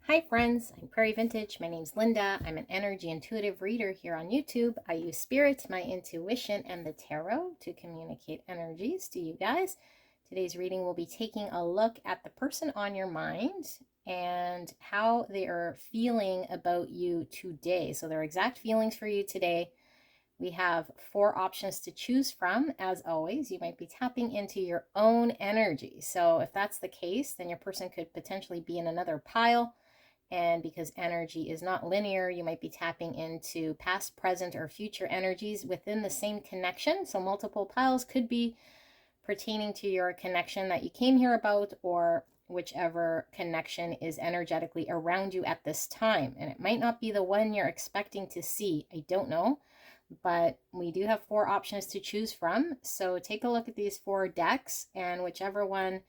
Hi friends, I'm Prairie Vintage. My name's Linda. I'm an energy intuitive reader here on YouTube. I use spirit, my intuition, and the tarot to communicate energies to you guys. Today's reading will be taking a look at the person on your mind and how they are feeling about you today. So their exact feelings for you today. We have 4 options to choose from. As always, you might be tapping into your own energy. So if that's the case, then your person could potentially be in another pile. And because energy is not linear, you might be tapping into past, present, or future energies within the same connection. So multiple piles could be pertaining to your connection that you came here about, or whichever connection is energetically around you at this time. And it might not be the one you're expecting to see. I don't know. But we do have 4 options to choose from. So take a look at these 4 decks, and whichever one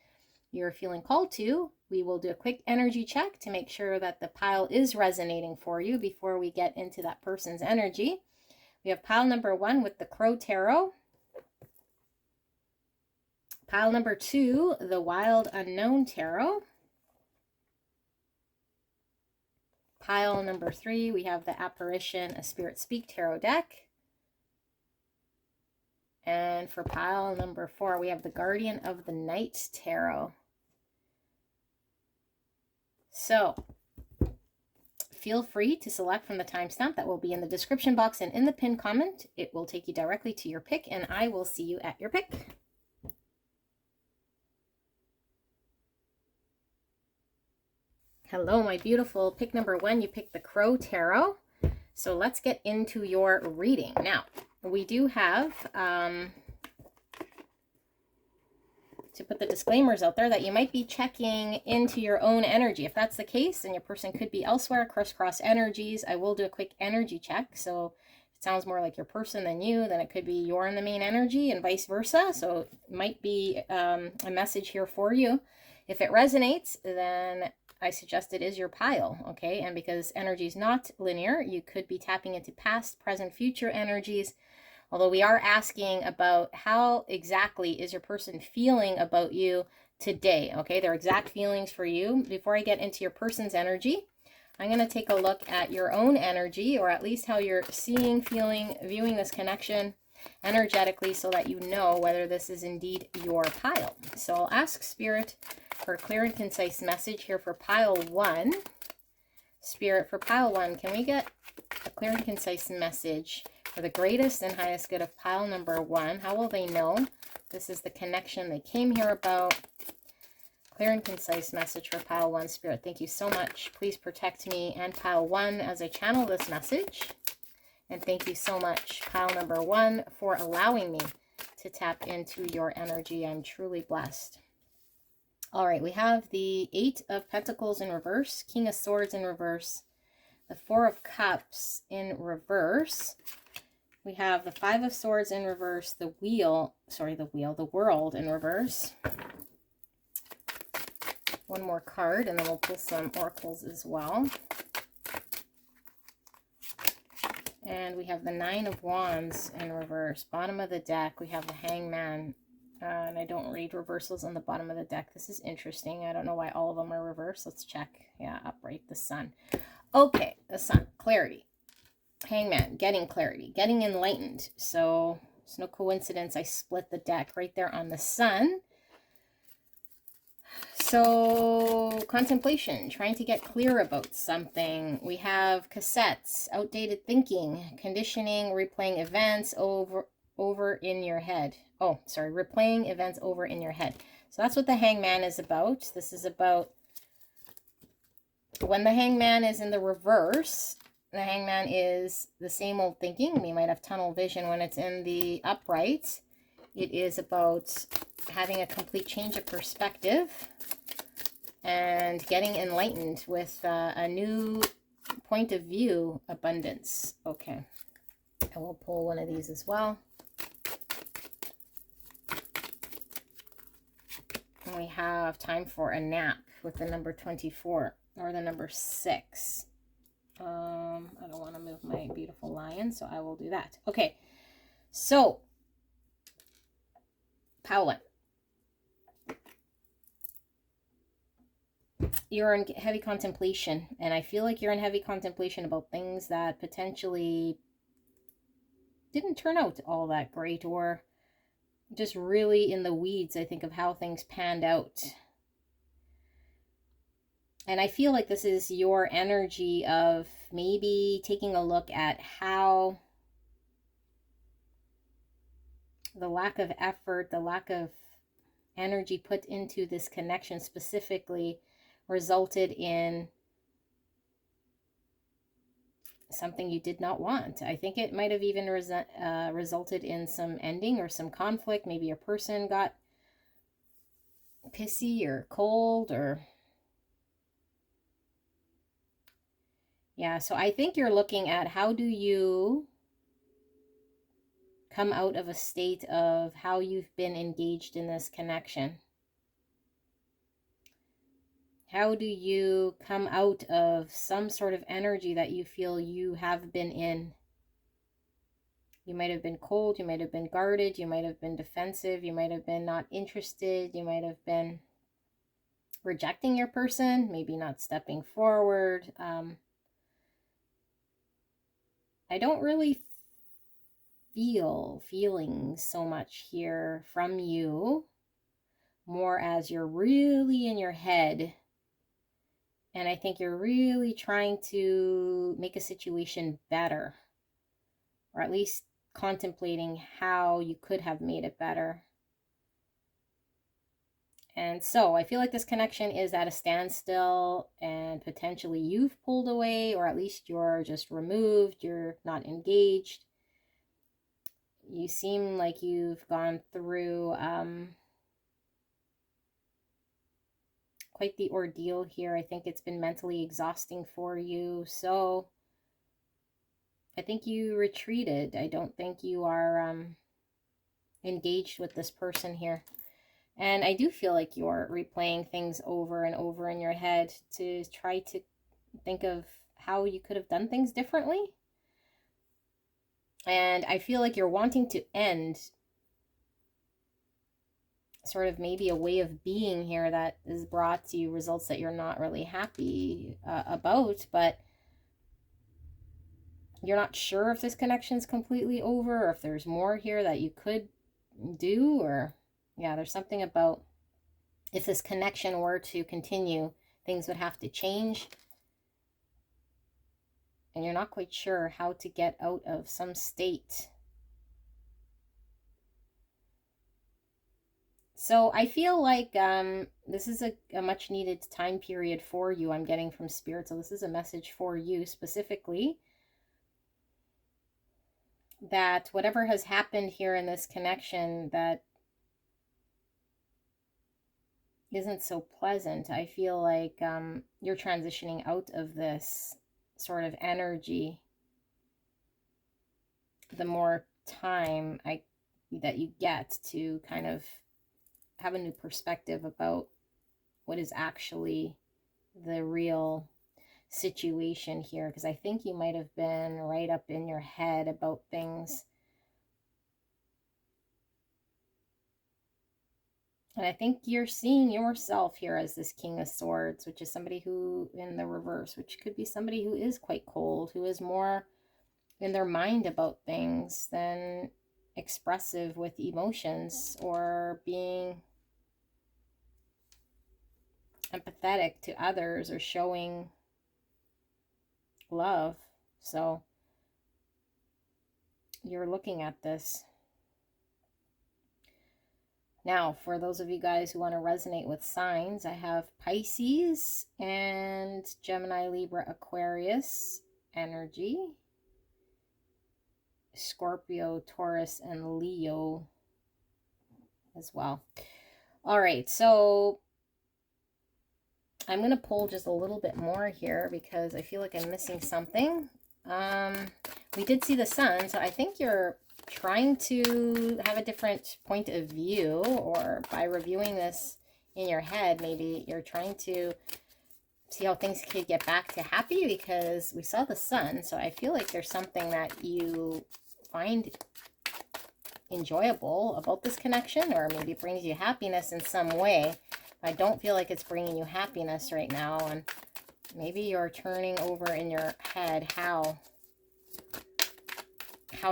you're feeling called to, we will do a quick energy check to make sure that the pile is resonating for you before we get into that person's energy. We have pile number 1 with the Crow Tarot. Pile number 2, the Wild Unknown Tarot. Pile number 3, we have the Apparition, a Spirit Speak Tarot deck. And for pile number 4, we have the Guardian of the Night Tarot. So feel free to select from the timestamp that will be in the description box and in the pinned comment. It will take you directly to your pick, and I will see you at your pick. Hello, my beautiful. Pick number 1, you picked the Crow Tarot. So let's get into your reading. Now, we do have to put the disclaimers out there that you might be checking into your own energy. If that's the case, then your person could be elsewhere, crisscross energies. I will do a quick energy check. So if it sounds more like your person than you, then it could be you're in the main energy and vice versa. So it might be a message here for you. If it resonates, then I suggest it is your pile, okay? And because energy is not linear, you could be tapping into past, present, future energies. Although we are asking about how exactly is your person feeling about you today, okay? Their exact feelings for you. Before I get into your person's energy, I'm going to take a look at your own energy, or at least how you're seeing, feeling, viewing this connection energetically, so that you know whether this is indeed your pile. So I'll ask Spirit for a clear and concise message here for pile 1. Spirit, for pile 1, can we get a clear and concise message for the greatest and highest good of pile number 1? How will they know this is the connection they came here about? Clear and concise message for pile 1, Spirit. Thank you so much. Please protect me and pile 1 as I channel this message. And thank you so much, pile number 1, for allowing me to tap into your energy. I'm truly blessed. All right, we have the 8 of Pentacles in reverse, King of Swords in reverse, the 4 of Cups in reverse. We have the 5 of Swords in reverse, the World in reverse. One more card, and then we'll pull some oracles as well. And we have the 9 of Wands in reverse. Bottom of the deck, we have the Hangman. And I don't read reversals on the bottom of the deck. This is interesting. I don't know why all of them are reversed. Let's check. Yeah, upright, the Sun. Okay, the Sun, clarity. Hangman, getting clarity, getting enlightened. So it's no coincidence I split the deck right there on the Sun. So contemplation, trying to get clear about something. We have cassettes, outdated thinking, conditioning, replaying events over in your head. Oh, sorry, replaying events over in your head. So that's what the Hangman is about. This is about when the Hangman is in the reverse. The Hangman is the same old thinking. We might have tunnel vision. When it's in the upright, it is about having a complete change of perspective and getting enlightened with a new point of view, abundance. Okay, I will pull one of these as well. And we have time for a nap with the number 24 or the number 6. I don't want to move my beautiful lion, so I will do that. Okay, so pile 1. you're in heavy contemplation, and I feel like you're in heavy contemplation about things that potentially didn't turn out all that great, or just really in the weeds, I think, of how things panned out. And I feel like this is your energy of maybe taking a look at how the lack of effort, the lack of energy put into this connection specifically resulted in something you did not want. I think it might have even resulted in some ending or some conflict. Maybe a person got pissy or cold, or yeah. So I think you're looking at how do you come out of a state of how you've been engaged in this connection. How do you come out of some sort of energy that you feel you have been in? You might have been cold, you might have been guarded, you might have been defensive, you might have been not interested, you might have been rejecting your person, maybe not stepping forward. I don't really feel feelings so much here from you, more as you're really in your head. And I think you're really trying to make a situation better, or at least contemplating how you could have made it better. And so I feel like this connection is at a standstill, and potentially you've pulled away, or at least you're just removed, you're not engaged. You seem like you've gone through quite the ordeal here. I think it's been mentally exhausting for you. So I think you retreated. I don't think you are engaged with this person here. And I do feel like you're replaying things over and over in your head to try to think of how you could have done things differently. And I feel like you're wanting to end sort of maybe a way of being here that is brought to you results that you're not really happy about, but you're not sure if this connection's completely over, or if there's more here that you could do, or yeah, there's something about if this connection were to continue, things would have to change, and you're not quite sure how to get out of some state. So I feel like this is a much needed time period for you, I'm getting from Spirit. So this is a message for you specifically, that whatever has happened here in this connection that isn't so pleasant, I feel like you're transitioning out of this sort of energy the more time that you get to kind of have a new perspective about what is actually the real situation here. Because I think you might have been right up in your head about things. And I think you're seeing yourself here as this King of Swords, which is somebody who, in the reverse, which could be somebody who is quite cold, who is more in their mind about things than expressive with emotions, or being empathetic to others, or showing love. So you're looking at this. Now, for those of you guys who want to resonate with signs, I have Pisces and Gemini, Libra, Aquarius energy, Scorpio, Taurus, and Leo as well. All right, so I'm going to pull just a little bit more here because I feel like I'm missing something. We did see the sun, so I think you're trying to have a different point of view, or by reviewing this in your head, maybe you're trying to see how things could get back to happy, because we saw the sun. So I feel like there's something that you find enjoyable about this connection, or maybe brings you happiness in some way. I don't feel like it's bringing you happiness right now. And maybe you're turning over in your head how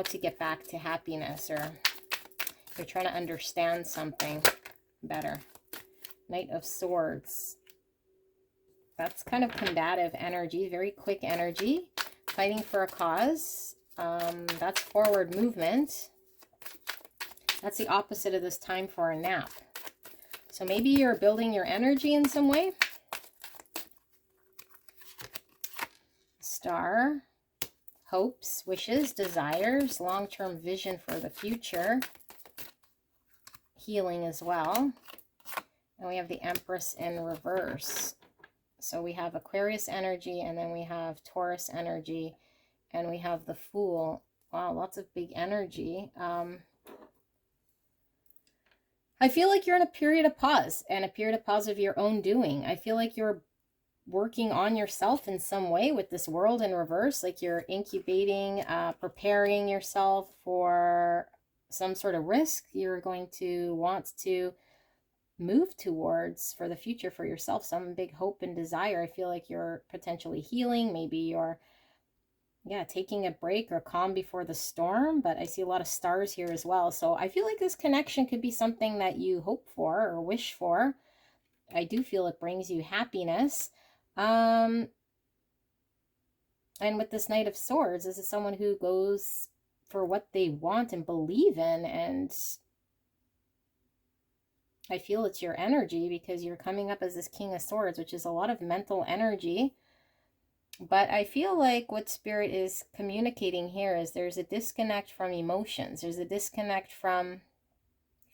to get back to happiness, or you're trying to understand something better. Knight of Swords. That's kind of combative energy, very quick energy, fighting for a cause. That's forward movement. That's the opposite of this time for a nap. So maybe you're building your energy in some way. Star. Hopes, wishes, desires, long-term vision for the future. Healing as well. And we have the Empress in reverse. So we have Aquarius energy, and then we have Taurus energy, and we have the Fool. Wow, lots of big energy. I feel like you're in a period of pause, and a period of pause of your own doing. I feel like you're working on yourself in some way with this World in reverse, like you're incubating, preparing yourself for some sort of risk you're going to want to move towards for the future for yourself, some big hope and desire. I feel like you're potentially healing. Maybe you're taking a break or calm before the storm, but I see a lot of stars here as well. So I feel like this connection could be something that you hope for or wish for. I do feel it brings you happiness. And with this Knight of Swords, this is someone who goes for what they want and believe in, and I feel it's your energy because you're coming up as this King of Swords, which is a lot of mental energy. But I feel like what Spirit is communicating here is there's a disconnect from emotions. There's a disconnect from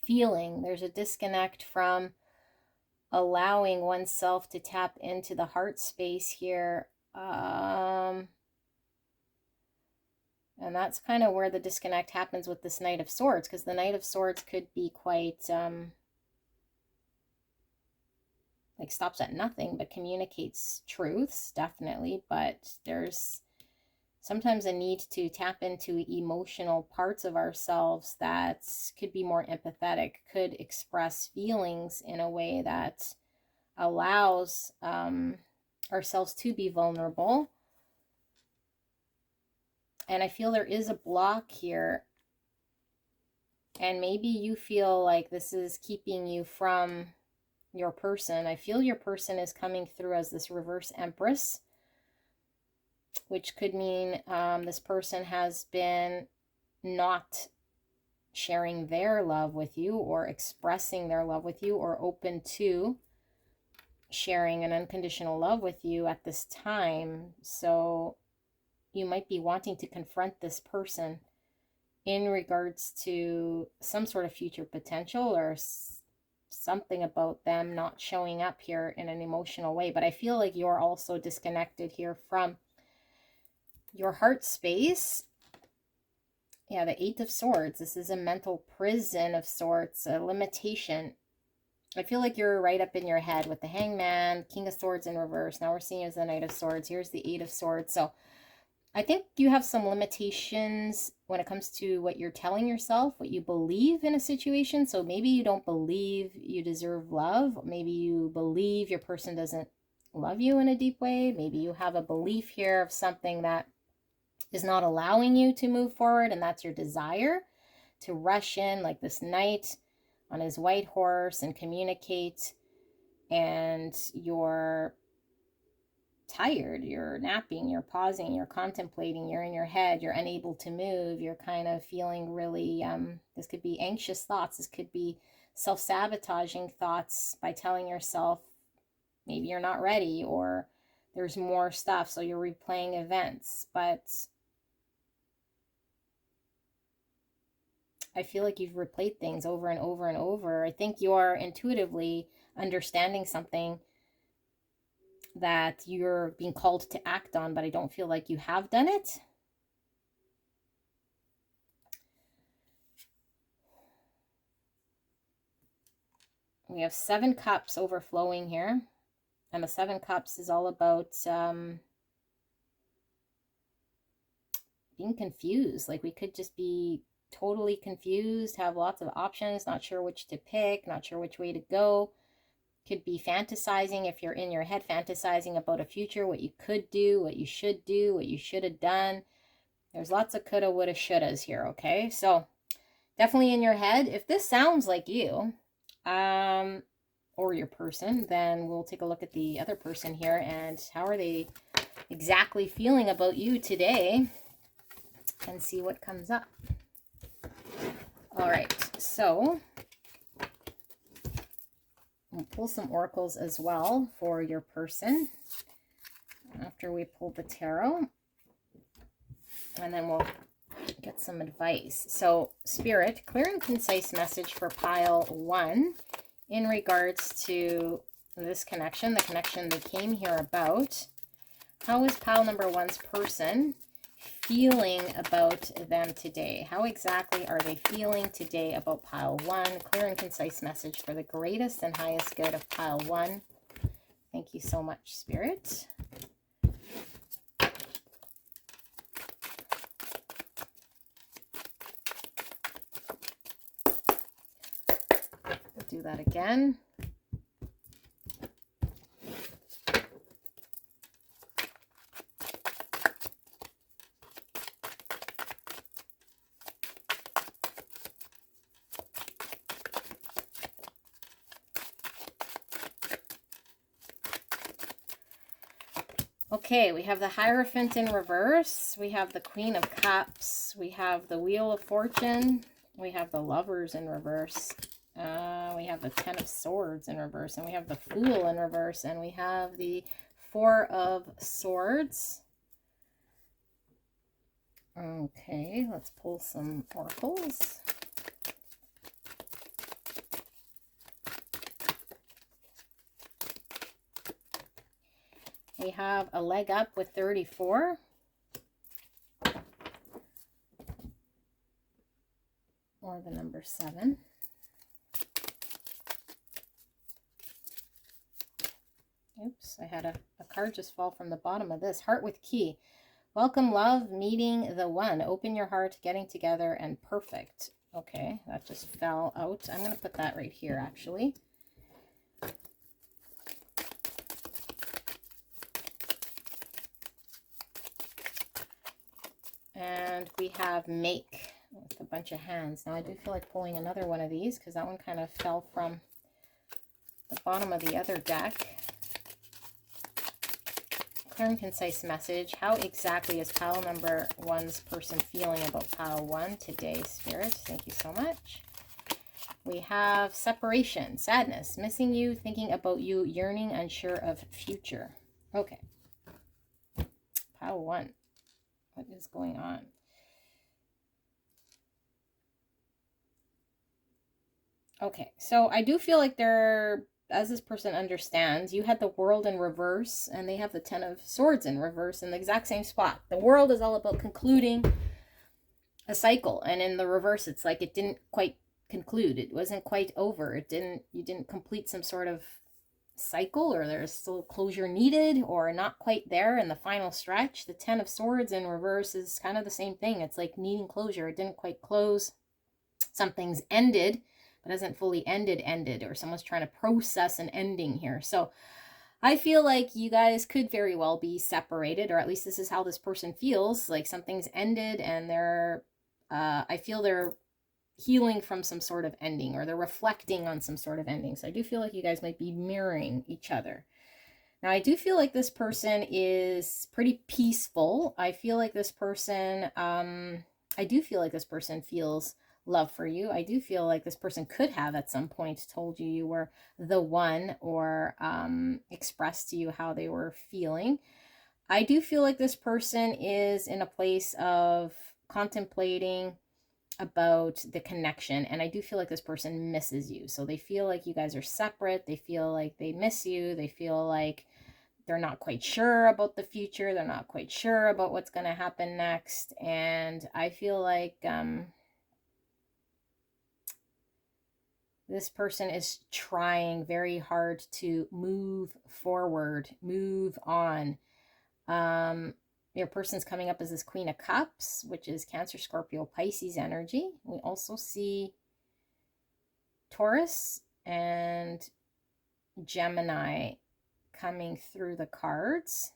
feeling. There's a disconnect from allowing oneself to tap into the heart space here. And that's kind of where the disconnect happens with this Knight of Swords, because the Knight of Swords could be quite like stops at nothing but communicates truths, definitely, but there's sometimes a need to tap into emotional parts of ourselves that could be more empathetic, could express feelings in a way that allows ourselves to be vulnerable. And I feel there is a block here, and maybe you feel like this is keeping you from your person. I feel your person is coming through as this reverse Empress, which could mean this person has been not sharing their love with you or expressing their love with you or open to sharing an unconditional love with you at this time. So you might be wanting to confront this person in regards to some sort of future potential or something about them not showing up here in an emotional way. But I feel like you're also disconnected here from your heart space. Yeah, the Eight of Swords. This is a mental prison of sorts, a limitation. I feel like you're right up in your head with the Hangman, King of Swords in reverse. Now we're seeing as the Knight of Swords. Here's the Eight of Swords. So I think you have some limitations when it comes to what you're telling yourself, what you believe in a situation. So maybe you don't believe you deserve love. Maybe you believe your person doesn't love you in a deep way. Maybe you have a belief here of something that is not allowing you to move forward, and that's your desire to rush in like this knight on his white horse and communicate, and you're tired, you're napping, you're pausing, you're contemplating, you're in your head, you're unable to move, you're kind of feeling really, this could be anxious thoughts, this could be self-sabotaging thoughts by telling yourself maybe you're not ready or there's more stuff, so you're replaying events. But I feel like you've replayed things over and over and over. I think you're intuitively understanding something that you're being called to act on, but I don't feel like you have done it. We have 7 cups overflowing here. And the 7 cups is all about being confused. Like we could just be totally confused, have lots of options, not sure which to pick, not sure which way to go. Could be fantasizing, if you're in your head, fantasizing about a future, what you could do, what you should have done. There's lots of coulda, woulda, shouldas here, okay? So definitely in your head. If this sounds like you, or your person, then we'll take a look at the other person here and how are they exactly feeling about you today and see what comes up. All right, so we'll pull some oracles as well for your person after we pull the tarot, and then we'll get some advice. So Spirit, clear and concise message for pile 1 in regards to this connection, the connection they came here about. How is pile number 1's person feeling about them today? How exactly are they feeling today about pile 1? Clear and concise message for the greatest and highest good of pile 1. Thank you so much, Spirit. Do that again. Okay, we have the Hierophant in reverse. We have the Queen of Cups. We have the Wheel of Fortune. We have the Lovers in reverse. We have the Ten of Swords in reverse. And we have the Fool in reverse. And we have the Four of Swords. Okay, let's pull some oracles. We have a leg up with 34. Or the number 7. Oops, I had a card just fall from the bottom of this. Heart with key. Welcome, love, meeting the one. Open your heart, getting together, and perfect. Okay, that just fell out. I'm going to put that right here, actually. And we have make with a bunch of hands. Now, I do feel like pulling another one of these because that one kind of fell from the bottom of the other deck. Clear and concise message. How exactly is pile number 1's person feeling about pile 1 today, Spirit? Thank you so much. We have separation, sadness, missing you, thinking about you, yearning, unsure of future. Okay. Pile 1. What is going on? Okay, so I do feel like they're, as this person understands, you had the World in reverse, and they have the Ten of Swords in reverse in the exact same spot. The World is all about concluding a cycle, and in the reverse, it's like it didn't quite conclude. It wasn't quite over. You didn't complete some sort of cycle, or there's still closure needed, or not quite there in the final stretch. The Ten of Swords in reverse is kind of the same thing. It's like needing closure. It didn't quite close. Something's ended, but hasn't fully ended, or someone's trying to process an ending here. So I feel like you guys could very well be separated, or at least this is how this person feels, like something's ended and they're, I feel they're healing from some sort of ending, or they're reflecting on some sort of ending. So I do feel like you guys might be mirroring each other. Now, I do feel like this person is pretty peaceful. I feel like this person, I do feel like this person feels love for you. I do feel like this person could have at some point told you you were the one, or expressed to you how they were feeling. I do feel like this person is in a place of contemplating about the connection, and I do feel like this person misses you. So they feel like you guys are separate. They feel like they miss you. They feel like they're not quite sure about the future. They're not quite sure about what's going to happen next. And I feel like this person is trying very hard to move forward, move on. Your person's coming up as this Queen of Cups, which is Cancer, Scorpio, Pisces energy. We also see Taurus and Gemini coming through the cards.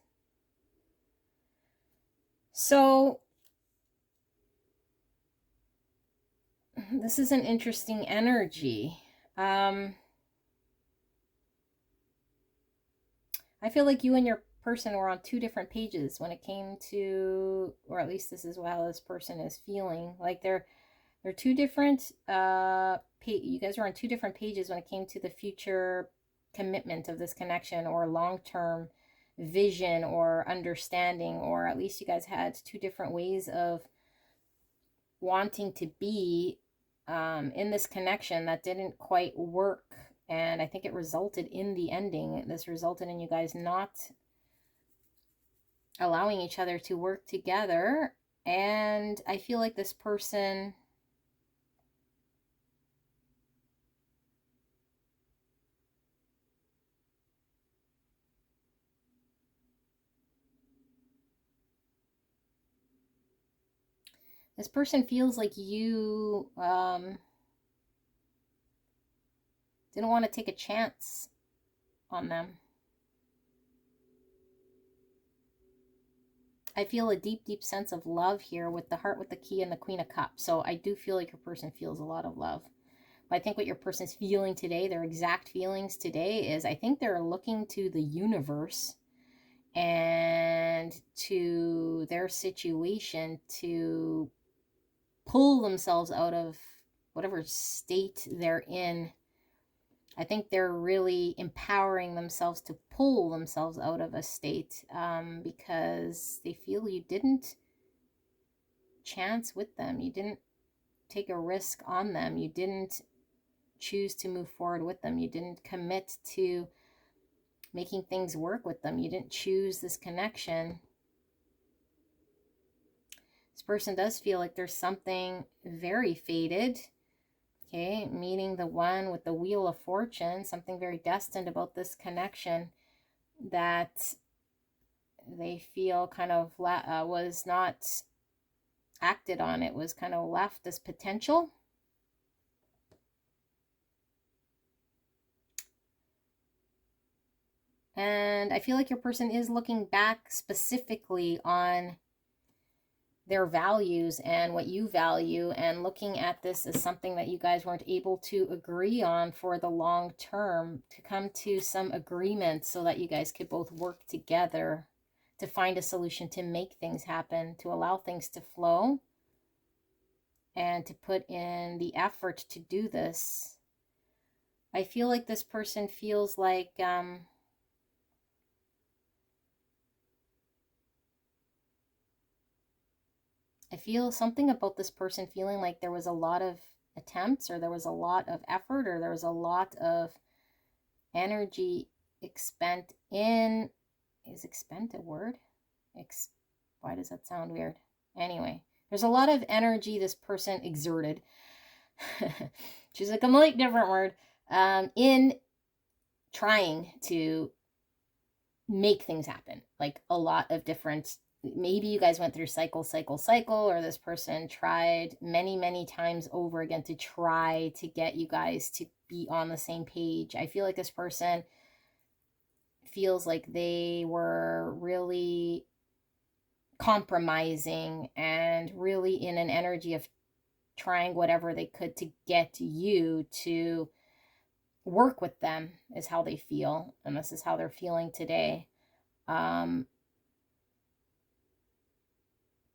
So this is an interesting energy. I feel like you and your person were on two different pages when it came to, or at least this is how this person is feeling. Like they're two different, you guys were on two different pages when it came to the future commitment of this connection, or long-term vision or understanding, or at least you guys had two different ways of wanting to be in this connection that didn't quite work. And I think it resulted in the ending. This resulted in you guys not allowing each other to work together. And I feel like this person feels like you didn't want to take a chance on them. I feel a deep, deep sense of love here with the Heart, with the Key, and the Queen of Cups. So I do feel like your person feels a lot of love. But I think what your person's feeling today, their exact feelings today, is I think they're looking to the universe and to their situation to pull themselves out of whatever state they're in. I think they're really empowering themselves to pull themselves out of a state because they feel you didn't chance with them. You didn't take a risk on them. You didn't choose to move forward with them. You didn't commit to making things work with them. You didn't choose this connection. This person does feel like there's something very fated. Okay, meeting the one with the Wheel of Fortune, something very destined about this connection that they feel kind of was not acted on. It was kind of left as potential. And I feel like your person is looking back specifically on their values and what you value, and looking at this as something that you guys weren't able to agree on for the long term, to come to some agreement so that you guys could both work together to find a solution, to make things happen, to allow things to flow, and to put in the effort to do this. I feel like this person feels like I feel something about this person feeling like there was a lot of attempts, or there was a lot of effort, or there was a lot of energy expend in, is expend a word? Why does that sound weird? Anyway, there's a lot of energy this person exerted. Choose a completely different word. In trying to make things happen. Like a lot of different, maybe you guys went through cycle, or this person tried many, many times over again to try to get you guys to be on the same page. I feel like this person feels like they were really compromising and really in an energy of trying whatever they could to get you to work with them, is how they feel. And this is how they're feeling today.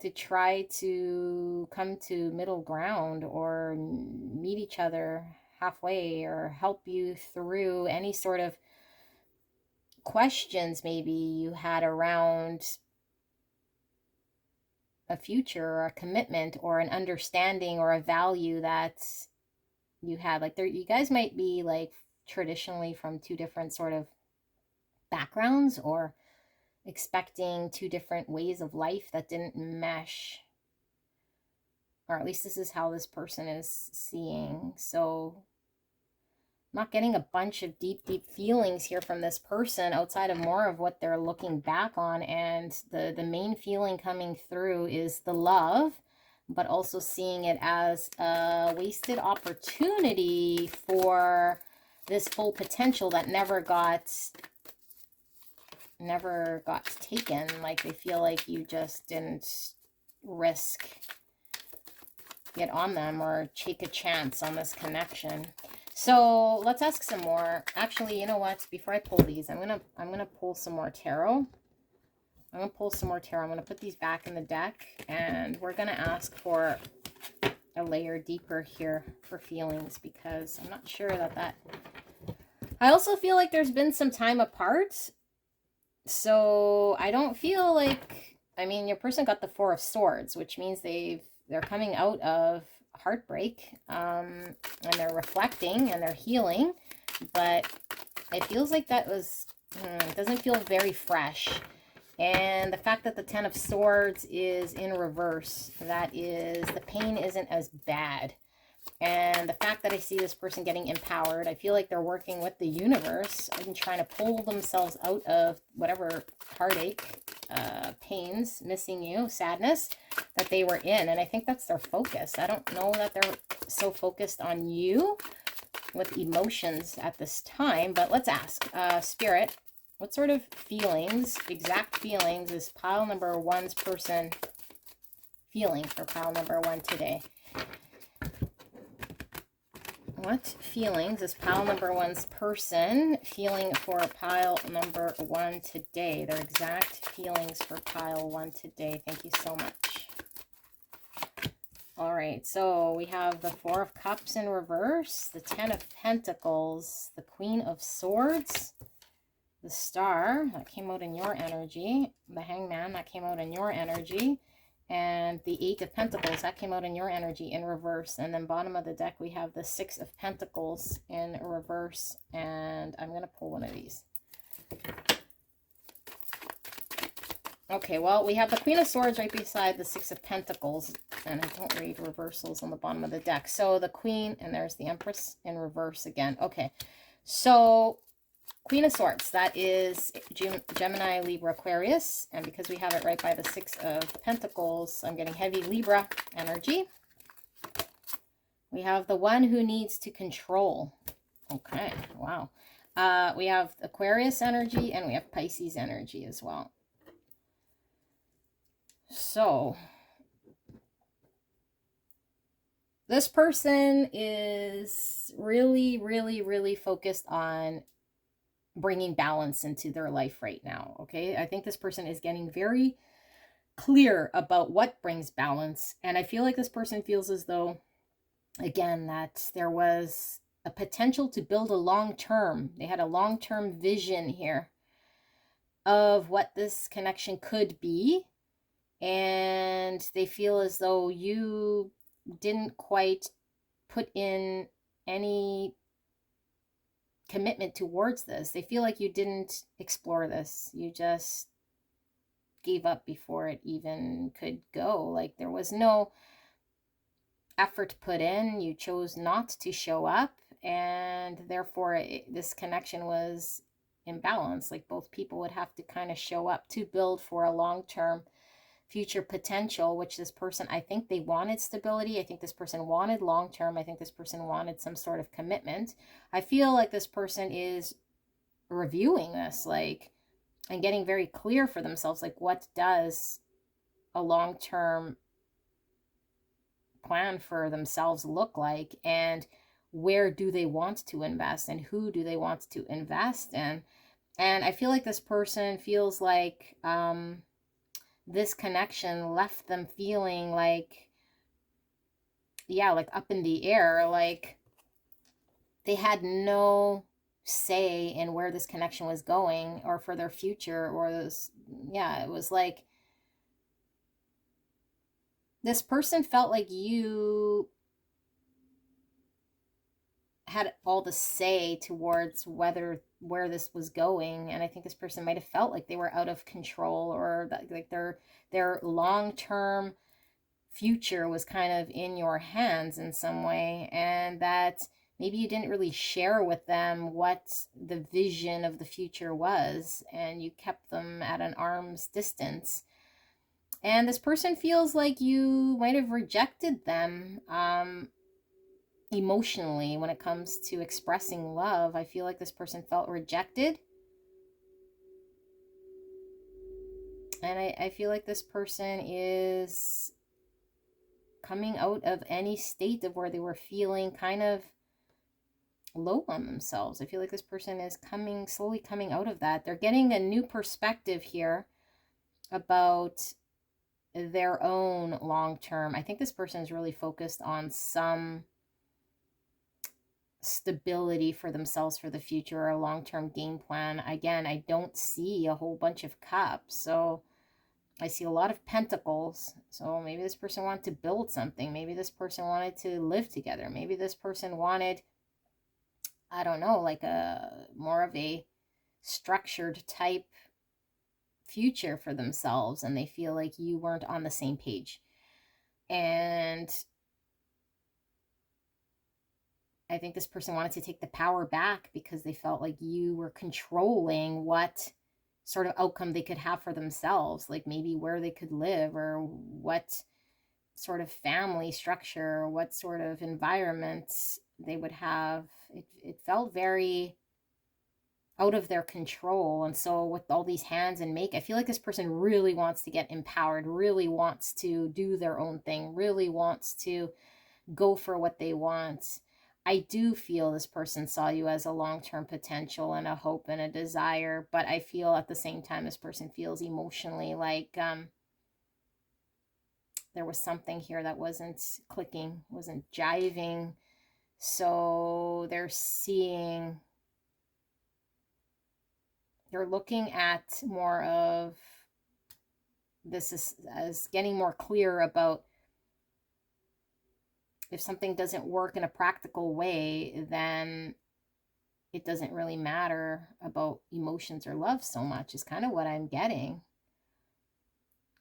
To try to come to middle ground, or meet each other halfway, or help you through any sort of questions maybe you had around a future, or a commitment, or an understanding, or a value that you had. Like you guys might be like traditionally from two different sort of backgrounds, or expecting two different ways of life that didn't mesh, or at least this is how this person is seeing. So I'm not getting a bunch of deep, deep feelings here from this person outside of more of what they're looking back on. And the main feeling coming through is the love, but also seeing it as a wasted opportunity for this full potential that never got taken. Like they feel like you just didn't risk it on them or take a chance on this connection. So let's ask some more. Actually, you know what? Before I pull these, I'm gonna pull some more tarot. I'm gonna pull some more tarot. I'm gonna put these back in the deck, and we're gonna ask for a layer deeper here for feelings, because I'm not sure that I also feel like there's been some time apart. So I don't feel like, I mean, your person got the Four of Swords, which means they're coming out of heartbreak, and they're reflecting and they're healing, but it feels like that was, doesn't feel very fresh. And the fact that the Ten of Swords is in reverse, that is, the pain isn't as bad. And the fact that I see this person getting empowered, I feel like they're working with the universe and trying to pull themselves out of whatever heartache, pains, missing you, sadness that they were in. And I think that's their focus. I don't know that they're so focused on you with emotions at this time, but let's ask, Spirit, what sort of feelings, exact feelings, is pile number one's person feeling for pile number one today? What feelings is pile number one's person feeling for pile number one today? Their exact feelings for pile one today. Thank you so much. All right, so we have the Four of Cups in reverse, the Ten of Pentacles, the Queen of Swords, the Star, that came out in your energy, the Hangman, that came out in your energy, and the Eight of Pentacles, that came out in your energy in reverse. And then bottom of the deck, we have the Six of Pentacles in reverse. And I'm going to pull one of these. Okay, well, we have the Queen of Swords right beside the Six of Pentacles. And I don't read reversals on the bottom of the deck. So the Queen, and there's the Empress in reverse again. Okay, so Queen of Swords, that is Gemini, Libra, Aquarius. And because we have it right by the Six of Pentacles, I'm getting heavy Libra energy. We have the one who needs to control. Okay, wow. We have Aquarius energy and we have Pisces energy as well. So this person is really, really, really focused on bringing balance into their life right now. Okay, I think this person is getting very clear about what brings balance, and I feel like this person feels as though, again, that there was a potential to build a long-term, they had a long-term vision here of what this connection could be, and they feel as though you didn't quite put in any commitment towards this. They feel like you didn't explore this. You just gave up before it even could go. Like there was no effort put in. You chose not to show up, and therefore this connection was imbalanced. Like both people would have to kind of show up to build for a long-term future potential, which this person, I think they wanted stability. I think this person wanted long-term. I think this person wanted some sort of commitment. I feel like this person is reviewing this, like, and getting very clear for themselves, like, what does a long-term plan for themselves look like, and where do they want to invest, and who do they want to invest in? And I feel like this person feels like, this connection left them feeling like, yeah, like up in the air, like they had no say in where this connection was going or for their future, or this, yeah, it was like this person felt like you had all the say towards where this was going. And I think this person might have felt like they were out of control, or that, like their long-term future was kind of in your hands in some way, and that maybe you didn't really share with them what the vision of the future was, and you kept them at an arm's distance. And this person feels like you might have rejected them, emotionally, when it comes to expressing love, I feel like this person felt rejected. And I feel like this person is coming out of any state of where they were feeling kind of low on themselves. I feel like this person is slowly coming out of that. They're getting a new perspective here about their own long term. I think this person is really focused on some stability for themselves for the future, or a long-term game plan. Again, I don't see a whole bunch of cups, so I see a lot of pentacles. So maybe this person wanted to build something. Maybe this person wanted to live together. Maybe this person wanted, I don't know, like a more of a structured type future for themselves, and they feel like you weren't on the same page. And I think this person wanted to take the power back because they felt like you were controlling what sort of outcome they could have for themselves, like maybe where they could live, or what sort of family structure, or what sort of environment they would have. It felt very out of their control. And so with all these hands and make, I feel like this person really wants to get empowered, really wants to do their own thing, really wants to go for what they want. I do feel this person saw you as a long-term potential and a hope and a desire, but I feel at the same time this person feels emotionally like there was something here that wasn't clicking, wasn't jiving. So they're looking at more of this as getting more clear about if something doesn't work in a practical way, then it doesn't really matter about emotions or love so much, is kind of what I'm getting.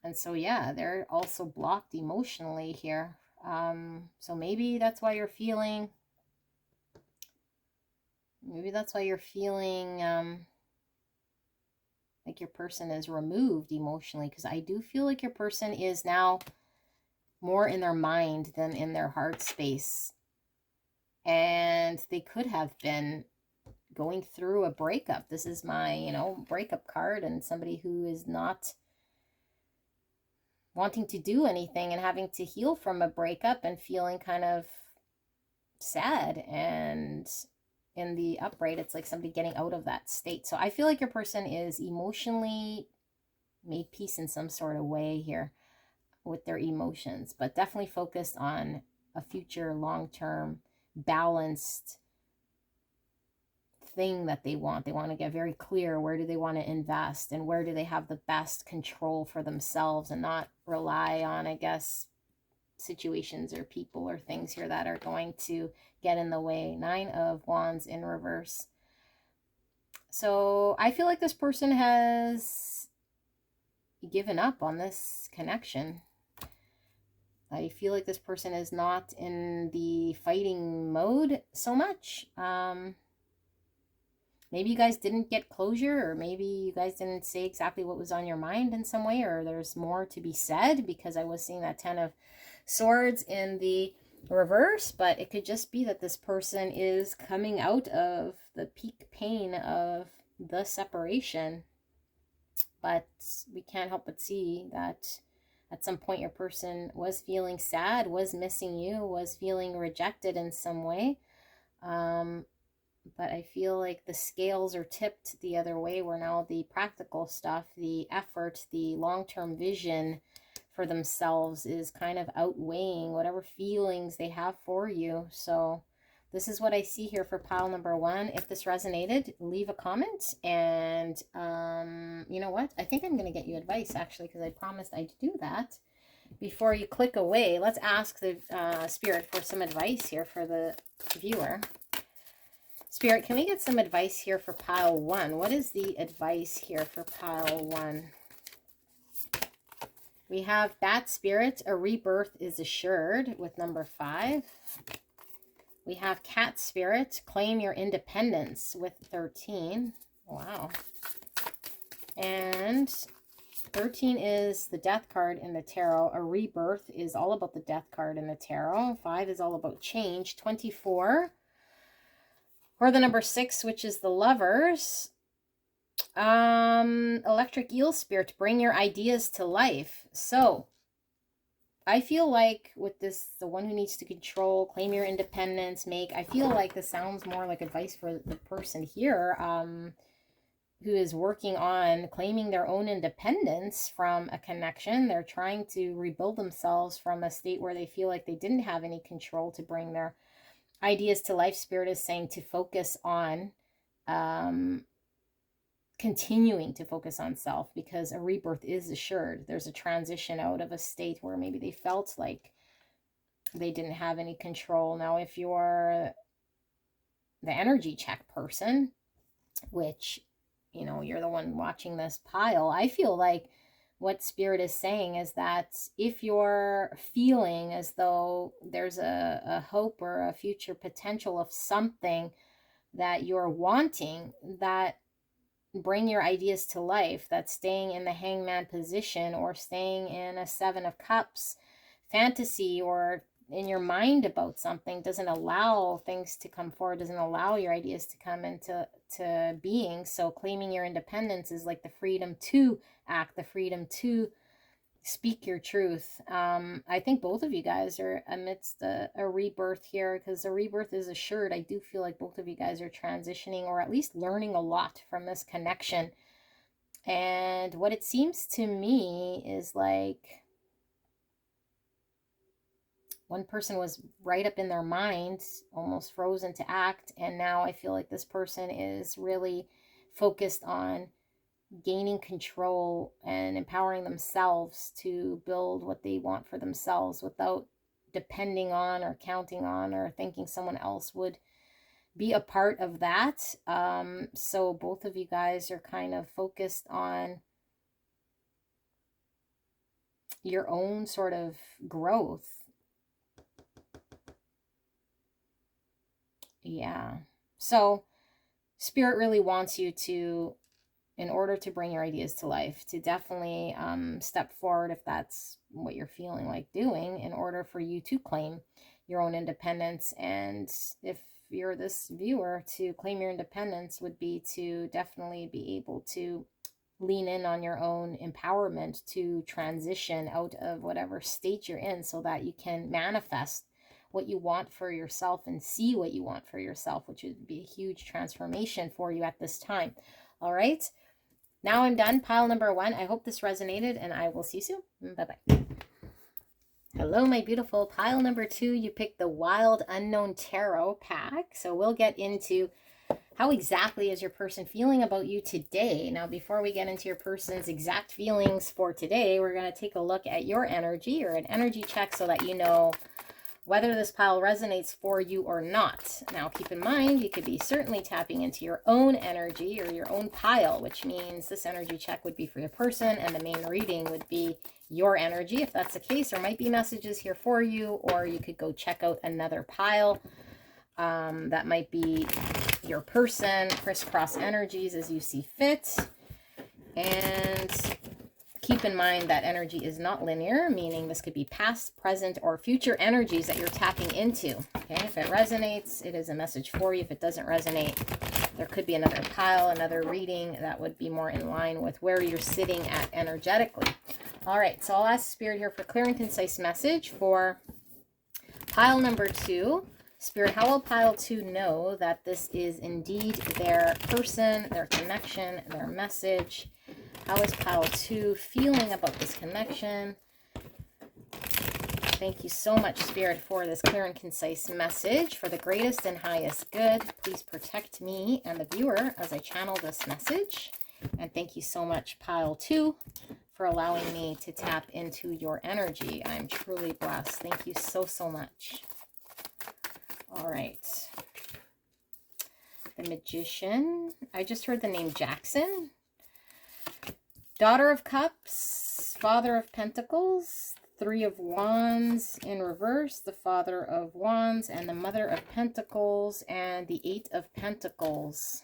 And so, yeah, they're also blocked emotionally here. So maybe that's why you're feeling, like your person is removed emotionally, because I do feel like your person is now more in their mind than in their heart space. And they could have been going through a breakup. This is my, breakup card, and somebody who is not wanting to do anything and having to heal from a breakup and feeling kind of sad. And in the upright, it's like somebody getting out of that state. So I feel like your person is emotionally made peace in some sort of way here with their emotions, but definitely focused on a future, long-term, balanced thing that they want. They want to get very clear, where do they want to invest and where do they have the best control for themselves, and not rely on, I guess, situations or people or things here that are going to get in the way. 9 of Wands in reverse. So I feel like this person has given up on this connection. I feel like this person is not in the fighting mode so much. Maybe you guys didn't get closure, or maybe you guys didn't say exactly what was on your mind in some way, or there's more to be said, because I was seeing that 10 of Swords in the reverse. But it could just be that this person is coming out of the peak pain of the separation. But we can't help but see that at some point your person was feeling sad, was missing you, was feeling rejected in some way. But I feel like the scales are tipped the other way, where now the practical stuff, the effort, the long-term vision for themselves is kind of outweighing whatever feelings they have for you. So this is what I see here for pile number 1. If this resonated, leave a comment. And you know what? I think I'm going to get you advice, actually, because I promised I'd do that before you click away. Let's ask the Spirit for some advice here for the viewer. Spirit, can we get some advice here for pile 1? What is the advice here for pile 1? We have Bat Spirit, a rebirth is assured, with number 5. We have Cat Spirit, claim your independence, with 13. Wow. And 13 is the death card in the tarot. A rebirth is all about the death card in the tarot. 5 is all about change. 24, or the number 6, which is the lovers. Electric eel spirit, bring your ideas to life. So I feel like with this, the one who needs to control, claim your independence, I feel like this sounds more like advice for the person here, who is working on claiming their own independence from a connection. They're trying to rebuild themselves from a state where they feel like they didn't have any control to bring their ideas to life. Spirit is saying to focus on continuing to focus on self, because a rebirth is assured. There's a transition out of a state where maybe they felt like they didn't have any control. Now, if you're the energy check person, which, you know, you're the one watching this pile, I feel like what Spirit is saying is that if you're feeling as though there's a hope or a future potential of something that you're wanting, that bring your ideas to life, that's staying in the hangman position or staying in a 7 of cups fantasy or in your mind about something doesn't allow things to come forward, doesn't allow your ideas to come into being. So claiming your independence is like the freedom to act, the freedom to speak your truth. I think both of you guys are amidst a rebirth here, because a rebirth is assured. I do feel like both of you guys are transitioning, or at least learning a lot from this connection. And what it seems to me is like one person was right up in their mind, almost frozen to act, and now I feel like this person is really focused on gaining control and empowering themselves to build what they want for themselves without depending on or counting on or thinking someone else would be a part of that. So both of you guys are kind of focused on your own sort of growth. Yeah. So Spirit really wants you to, in order to bring your ideas to life, to definitely step forward if that's what you're feeling like doing, in order for you to claim your own independence. And if you're this viewer, to claim your independence would be to definitely be able to lean in on your own empowerment to transition out of whatever state you're in, so that you can manifest what you want for yourself and see what you want for yourself, which would be a huge transformation for you at this time. All right. Now I'm done. Pile number 1. I hope this resonated, and I will see you soon. Bye-bye. Hello, my beautiful. Pile number 2, you picked the Wild Unknown Tarot pack. So we'll get into how exactly is your person feeling about you today. Now, before we get into your person's exact feelings for today, we're going to take a look at your energy, or an energy check, so that you know whether this pile resonates for you or not. Now, keep in mind, you could be certainly tapping into your own energy or your own pile, which means this energy check would be for your person and the main reading would be your energy. If that's the case, there might be messages here for you, or you could go check out another pile. That might be your person, crisscross energies as you see fit. And keep in mind that energy is not linear, meaning this could be past, present, or future energies that you're tapping into. Okay, if it resonates, it is a message for you. If it doesn't resonate, there could be another pile, another reading that would be more in line with where you're sitting at energetically. All right, so I'll ask Spirit here for clear and concise message for pile number 2. Spirit, how will pile 2 know that this is indeed their person, their connection, their message? How is pile 2 feeling about this connection? Thank you so much, Spirit, for this clear and concise message. For the greatest and highest good, please protect me and the viewer as I channel this message. And thank you so much, pile 2, for allowing me to tap into your energy. I'm truly blessed. Thank you so, so much. All right. The Magician. I just heard the name Jackson. Daughter of Cups, Father of Pentacles, 3 of Wands in reverse, the Father of Wands, and the Mother of Pentacles, and the 8 of Pentacles.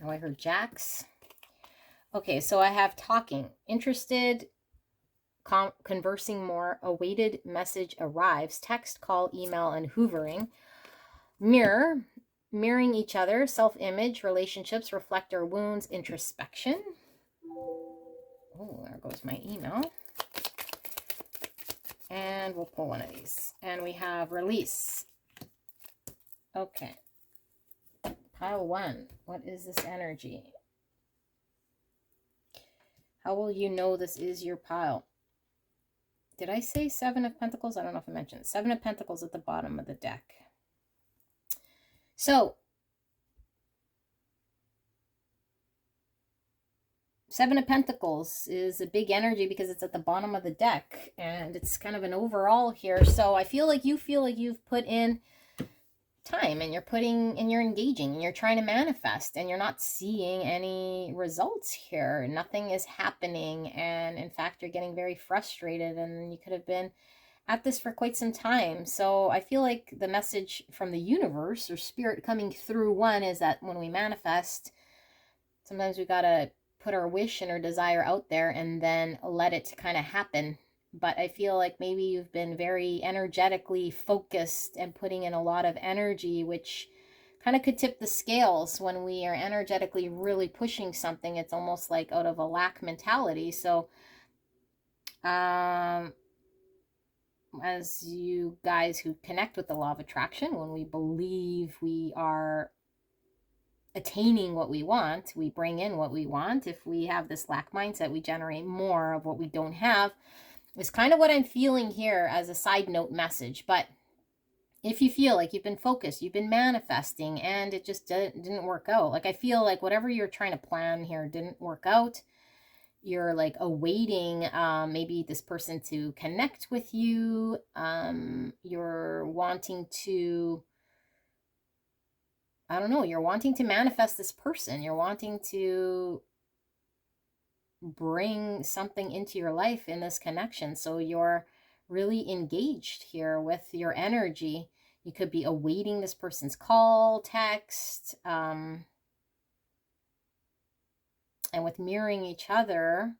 Oh, I heard jacks. Okay, so I have talking. Interested, conversing more, awaited message arrives, text, call, email, and hoovering. Mirror, mirroring each other, self-image, relationships, reflect our wounds, introspection. Oh, there goes my email. And we'll pull one of these. And we have release. Okay. Pile 1. What is this energy? How will you know this is your pile? Did I say 7 of Pentacles? I don't know if I mentioned it. 7 of Pentacles at the bottom of the deck. So, 7 of Pentacles is a big energy because it's at the bottom of the deck. And it's kind of an overall here. So I feel like you've put in time, and you're engaging, and you're trying to manifest, and you're not seeing any results here. Nothing is happening, and in fact you're getting very frustrated, and you could have been at this for quite some time. So I feel like the message from the universe or spirit coming through one is that when we manifest, sometimes we gotta put our wish and our desire out there and then let it kind of happen. But I feel like maybe you've been very energetically focused and putting in a lot of energy, which kind of could tip the scales. When we are energetically really pushing something, it's almost like out of a lack mentality. So as you guys who connect with the law of attraction, when we believe we are attaining what we want, we bring in what we want. If we have this lack mindset, we generate more of what we don't have. Is kind of what I'm feeling here as a side note message. But if you feel like you've been focused, you've been manifesting, and it just didn't work out, like I feel like whatever you're trying to plan here didn't work out. You're like awaiting maybe this person to connect with you. You're wanting to, I don't know, you're wanting to manifest this person. You're wanting to bring something into your life in this connection. So you're really engaged here with your energy. You could be awaiting this person's call, text, and with mirroring each other,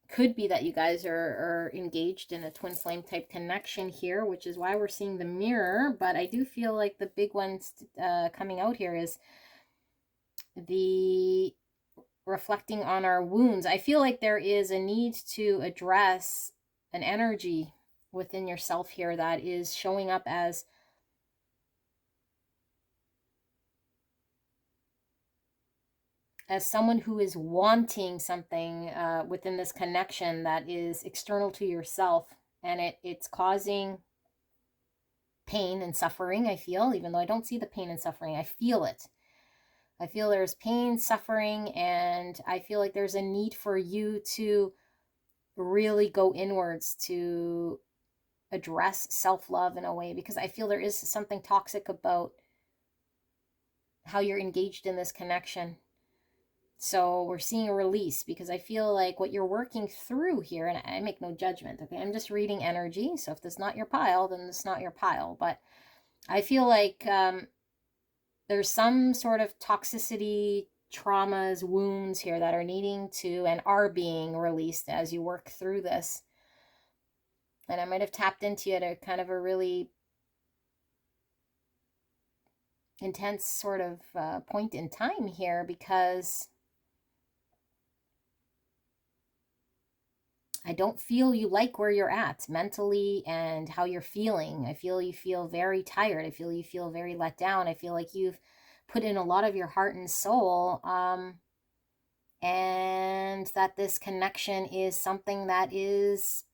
could be that you guys are engaged in a twin flame type connection here, which is why we're seeing the mirror. But I do feel like the big ones coming out here is the reflecting on our wounds. I feel like there is a need to address an energy within yourself here that is showing up as someone who is wanting something within this connection that is external to yourself, and it's causing pain and suffering. I feel, even though I don't see the pain and suffering, I feel it. I feel there's pain, suffering, and I feel like there's a need for you to really go inwards to address self-love in a way, because I feel there is something toxic about how you're engaged in this connection. So we're seeing a release, because I feel like what you're working through here, and I make no judgment, okay? I'm just reading energy. So if this is not your pile, then it's not your pile. But I feel like there's some sort of toxicity, traumas, wounds here that are needing to and are being released as you work through this. And I might have tapped into it at kind of a really intense sort of point in time here, because I don't feel you like where you're at mentally and how you're feeling. I feel you feel very tired. I feel you feel very let down. I feel like you've put in a lot of your heart and soul, and that this connection is something that is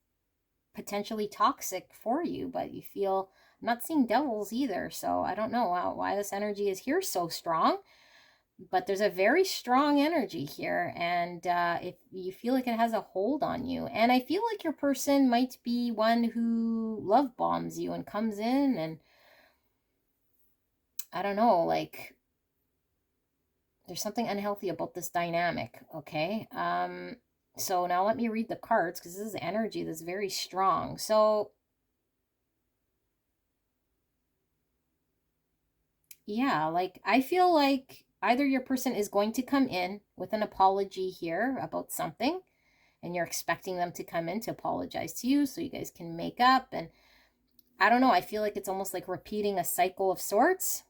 potentially toxic for you, but you feel, I'm not seeing devils either. So I don't know why this energy is here so strong. But there's a very strong energy here, and if you feel like it has a hold on you, and I feel like your person might be one who love bombs you and comes in, and I don't know, like there's something unhealthy about this dynamic. Okay, so now let me read the cards, because this is energy that's very strong. So yeah, like I feel like either your person is going to come in with an apology here about something, and you're expecting them to come in to apologize to you so you guys can make up. And I don't know, I feel like it's almost like repeating a cycle of sorts.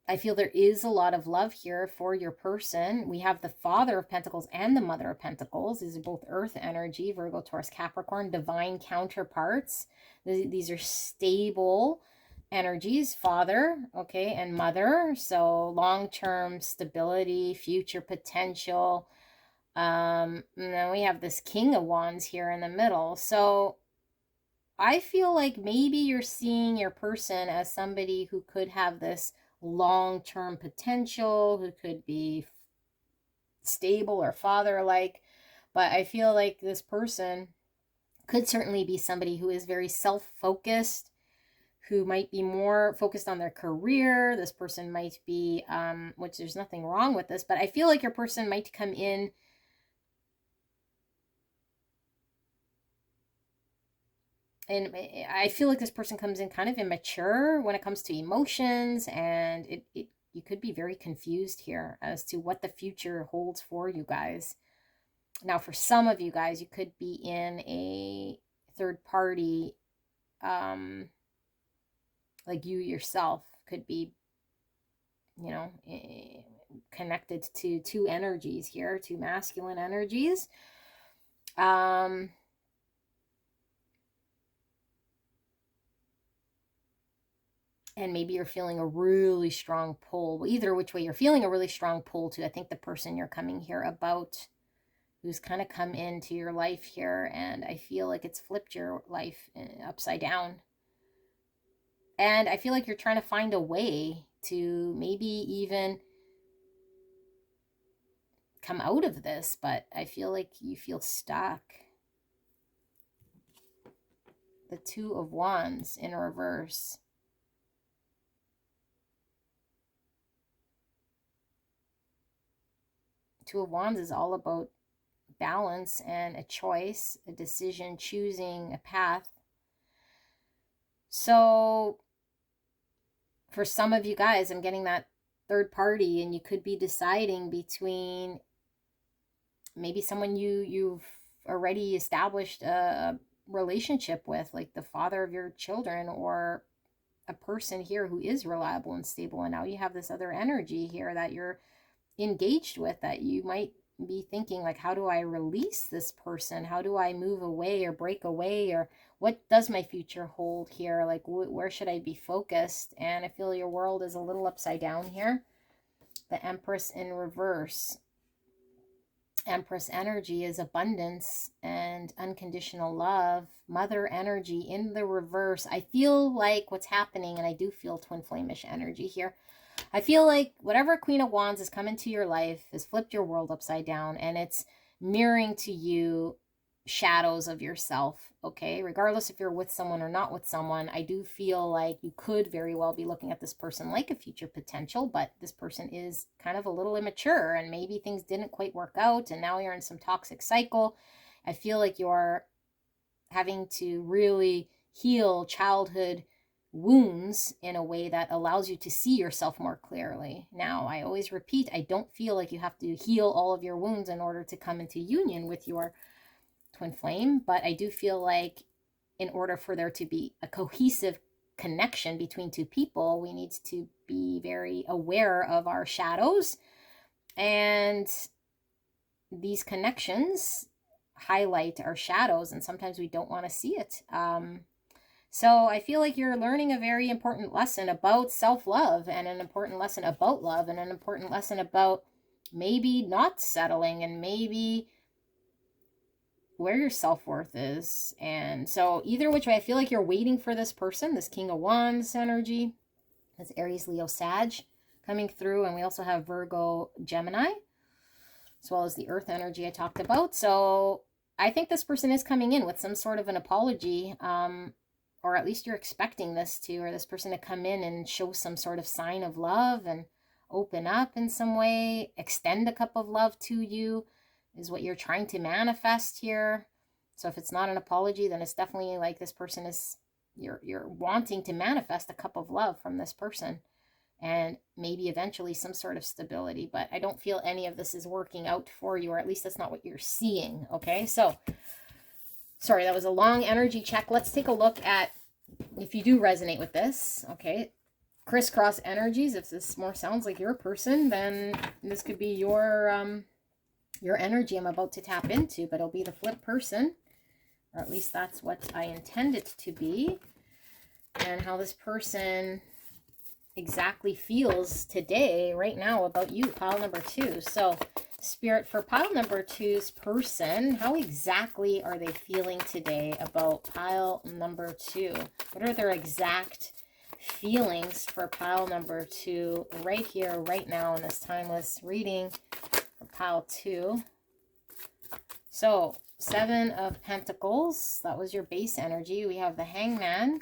I feel there is a lot of love here for your person. We have the Father of Pentacles and the Mother of Pentacles. These are both earth energy, Virgo, Taurus, Capricorn, divine counterparts. These are stable energies, Father, okay, and Mother. So long-term stability, future potential. And then we have this King of Wands here in the middle. So I feel like maybe you're seeing your person as somebody who could have this long-term potential, who could be stable or father-like. But I feel like this person could certainly be somebody who is very self-focused, who might be more focused on their career. This person might be, which there's nothing wrong with this, but I feel like your person might come in and I feel like this person comes in kind of immature when it comes to emotions, and you could be very confused here as to what the future holds for you guys. Now, for some of you guys, you could be in a third party, like you yourself could be, you know, connected to two energies here, two masculine energies. And maybe you're feeling a really strong pull. Well, either which way, you're feeling a really strong pull to, I think, the person you're coming here about, who's kind of come into your life here, and I feel like it's flipped your life upside down. And I feel like you're trying to find a way to maybe even come out of this, but I feel like you feel stuck. The Two of Wands in reverse. Two of Wands is all about balance and a choice, a decision, choosing a path. So for some of you guys, I'm getting that third party, and you could be deciding between maybe someone you've already established a relationship with, like the father of your children, or a person here who is reliable and stable, and now you have this other energy here that you're engaged with, that you might be thinking like, how do I release this person? How do I move away or break away? Or what does my future hold here? Like, where should I be focused? And I feel your world is a little upside down here. The Empress in reverse. Empress energy is abundance and unconditional love. Mother energy in the reverse. I feel like what's happening, and I do feel twin flame-ish energy here, I feel like whatever Queen of Wands has come into your life has flipped your world upside down, and it's mirroring to you shadows of yourself, okay? Regardless if you're with someone or not with someone, I do feel like you could very well be looking at this person like a future potential, but this person is kind of a little immature, and maybe things didn't quite work out, and now you're in some toxic cycle. I feel like you're having to really heal childhood wounds in a way that allows you to see yourself more clearly. Now, I always repeat, I don't feel like you have to heal all of your wounds in order to come into union with your twin flame, but I do feel like in order for there to be a cohesive connection between two people, we need to be very aware of our shadows, and these connections highlight our shadows, and sometimes we don't want to see it. So I feel like you're learning a very important lesson about self-love, and an important lesson about love, and an important lesson about maybe not settling, and maybe where your self-worth is. And so either which way, I feel like you're waiting for this person, this King of Wands energy. That's Aries, Leo, Sag coming through. And we also have Virgo, Gemini, as well as the earth energy I talked about. So I think this person is coming in with some sort of an apology, or at least you're expecting this to, or this person to come in and show some sort of sign of love and open up in some way, extend a cup of love to you, is what you're trying to manifest here. So if it's not an apology, then it's definitely like this person is you're wanting to manifest a cup of love from this person, and maybe eventually some sort of stability. But I don't feel any of this is working out for you, or at least that's not what you're seeing. Okay, so sorry, that was a long energy check. Let's take a look at if you do resonate with this. Okay, crisscross energies. If this more sounds like your person, then this could be your energy I'm about to tap into, but it'll be the flip person, or at least that's what I intend it to be, and how this person exactly feels today, right now, about you, pile number 2. So Spirit, for pile number 2's person, how exactly are they feeling today about pile number 2? What are their exact feelings for pile number 2 right here, right now, in this timeless reading for pile 2? So 7 of Pentacles, that was your base energy. We have the Hangman.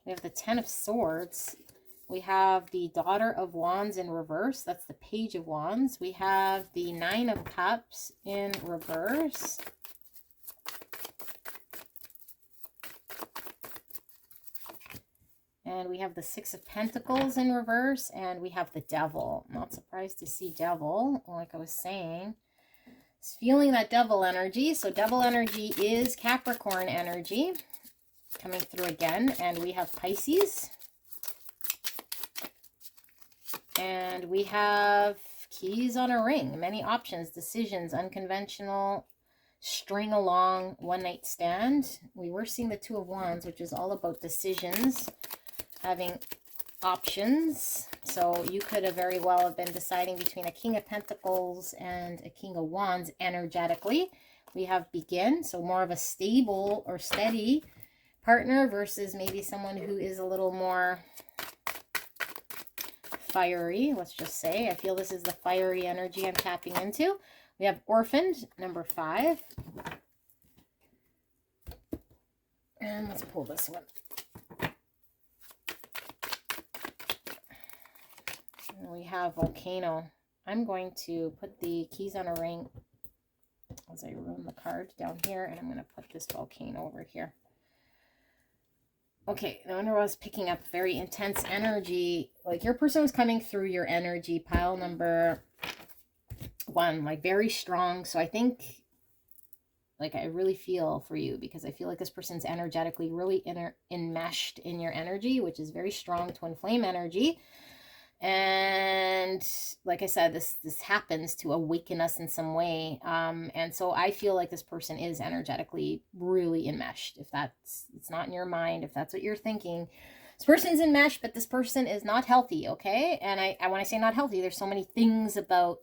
We have the 10 of Swords. We have the Daughter of Wands in reverse. That's the Page of Wands. We have the 9 of Cups in reverse. And we have the 6 of Pentacles in reverse. And we have the Devil. Not surprised to see Devil, like I was saying. It's feeling that Devil energy. So Devil energy is Capricorn energy coming through again. And we have Pisces. And we have keys on a ring, many options, decisions, unconventional, string along, one night stand. We were seeing the 2 of Wands, which is all about decisions, having options. So you could have very well have been deciding between a King of Pentacles and a King of Wands energetically. We have begin, so more of a stable or steady partner versus maybe someone who is a little more fiery, let's just say. I feel this is the fiery energy I'm tapping into. We have orphaned, number 5. And let's pull this one. And we have volcano. I'm going to put the keys on a ring as I ruin the card down here, and I'm going to put this volcano over here. Okay, no wonder I was picking up very intense energy. Like your person was coming through your energy, pile number 1, like very strong. So I think, like, I really feel for you, because I feel like this person's energetically really enmeshed in your energy, which is very strong twin flame energy. And like I said, this happens to awaken us in some way. And so I feel like this person is energetically really enmeshed. If it's not in your mind, if that's what you're thinking, this person's enmeshed, but this person is not healthy, okay? And when I say not healthy, there's so many things about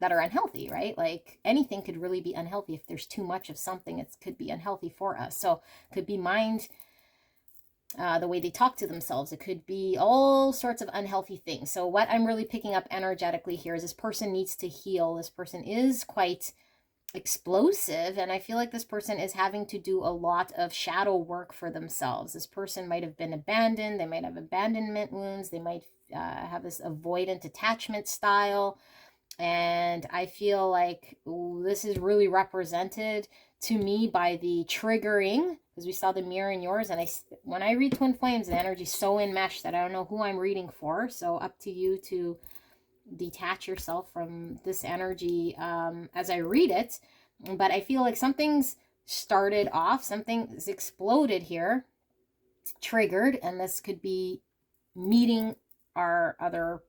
that are unhealthy, right? Like anything could really be unhealthy. If there's too much of something, it could be unhealthy for us. So it could be mind, the way they talk to themselves. It could be all sorts of unhealthy things. So what I'm really picking up energetically here is this person needs to heal. This person is quite explosive, and I feel like this person is having to do a lot of shadow work for themselves. This person might have been abandoned. They might have abandonment wounds. They might have this avoidant attachment style. And I feel like this is really represented to me by the triggering, because we saw the mirror in yours. And when I read twin flames, the energy is so enmeshed that I don't know who I'm reading for. So up to you to detach yourself from this energy as I read it. But I feel like something's started off, something's exploded here, triggered, and this could be meeting our other,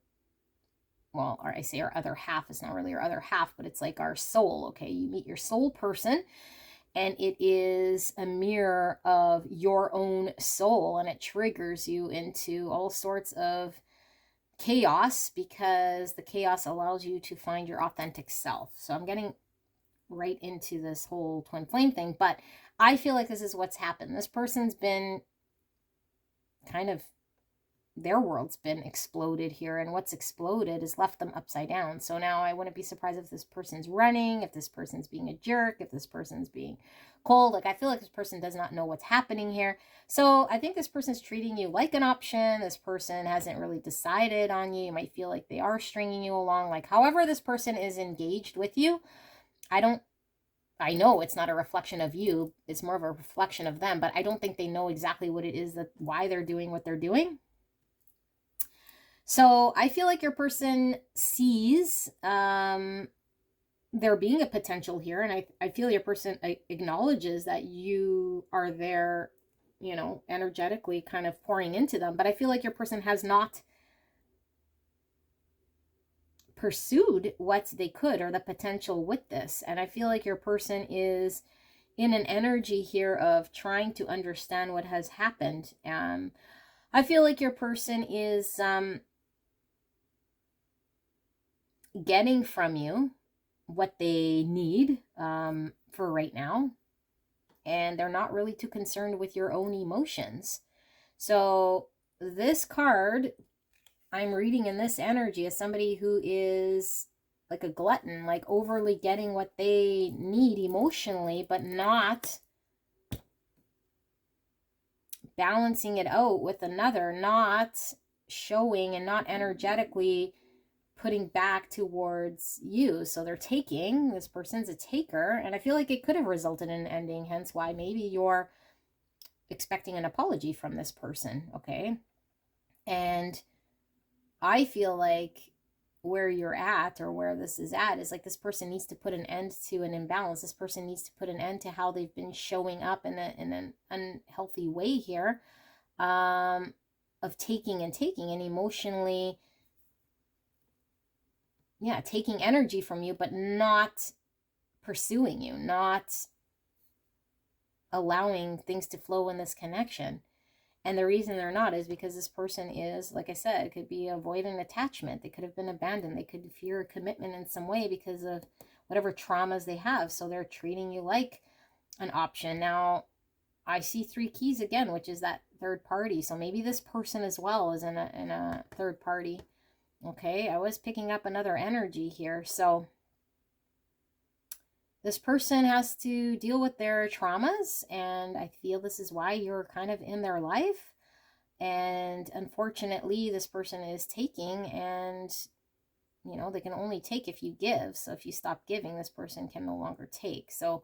well, or I say our other half. It's not really our other half, but it's like our soul. Okay, you meet your soul person, and it is a mirror of your own soul, and it triggers you into all sorts of chaos, because the chaos allows you to find your authentic self. So I'm getting right into this whole twin flame thing, but I feel like this is what's happened. This person's been kind of, their world's been exploded here, and what's exploded has left them upside down. So now I wouldn't be surprised if this person's running, if this person's being a jerk, if this person's being cold. Like I feel like this person does not know what's happening here. So I think this person's treating you like an option. This person hasn't really decided on you. You might feel like they are stringing you along. Like however this person is engaged with you, I don't I know it's not a reflection of you, it's more of a reflection of them, but I don't think they know exactly what it is, that why they're doing what they're doing. So I feel like your person sees there being a potential here, and I feel your person acknowledges that you are there, you know, energetically kind of pouring into them, but I feel like your person has not pursued what they could or the potential with this. And I feel like your person is in an energy here of trying to understand what has happened. I feel like your person is getting from you what they need for right now, and they're not really too concerned with your own emotions. So this card I'm reading in this energy is somebody who is like a glutton, like overly getting what they need emotionally, but not balancing it out with another, not showing and not energetically putting back towards you. So they're taking, this person's a taker, and I feel like it could have resulted in an ending, hence why maybe you're expecting an apology from this person, okay? And I feel like where you're at, or where this is at, is like this person needs to put an end to an imbalance. This person needs to put an end to how they've been showing up in an unhealthy way here, of taking and taking, and emotionally, yeah, taking energy from you, but not pursuing you, not allowing things to flow in this connection. And the reason they're not is because this person is, like I said, it could be avoidant attachment. They could have been abandoned. They could fear a commitment in some way because of whatever traumas they have. So they're treating you like an option. Now, I see 3 keys again, which is that third party. So maybe this person as well is in a third party. Okay, I was picking up another energy here. So this person has to deal with their traumas, and I feel this is why you're kind of in their life. And unfortunately, this person is taking, and you know, they can only take if you give. So if you stop giving, this person can no longer take. So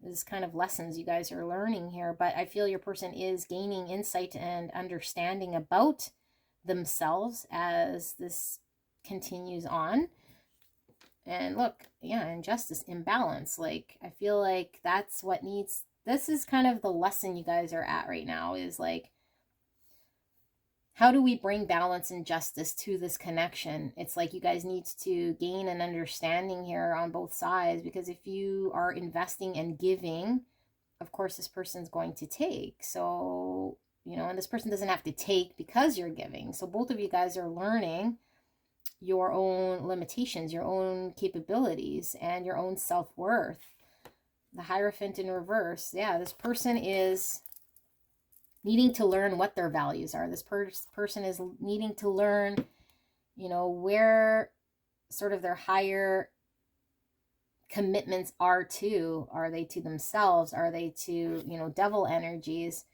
this is kind of lessons you guys are learning here, but I feel your person is gaining insight and understanding about themselves as this continues on. And look, yeah, injustice, imbalance. Like, I feel like that's what needs, this is kind of the lesson you guys are at right now, is like, how do we bring balance and justice to this connection? It's like you guys need to gain an understanding here on both sides, because if you are investing and giving, of course, this person's going to take. So, you know, and this person doesn't have to take because you're giving. So both of you guys are learning your own limitations, your own capabilities, and your own self-worth. The Hierophant in reverse. Yeah, this person is needing to learn what their values are. This person is needing to learn, you know, where sort of their higher commitments are to. Are they to themselves? Are they to, you know, devil energies?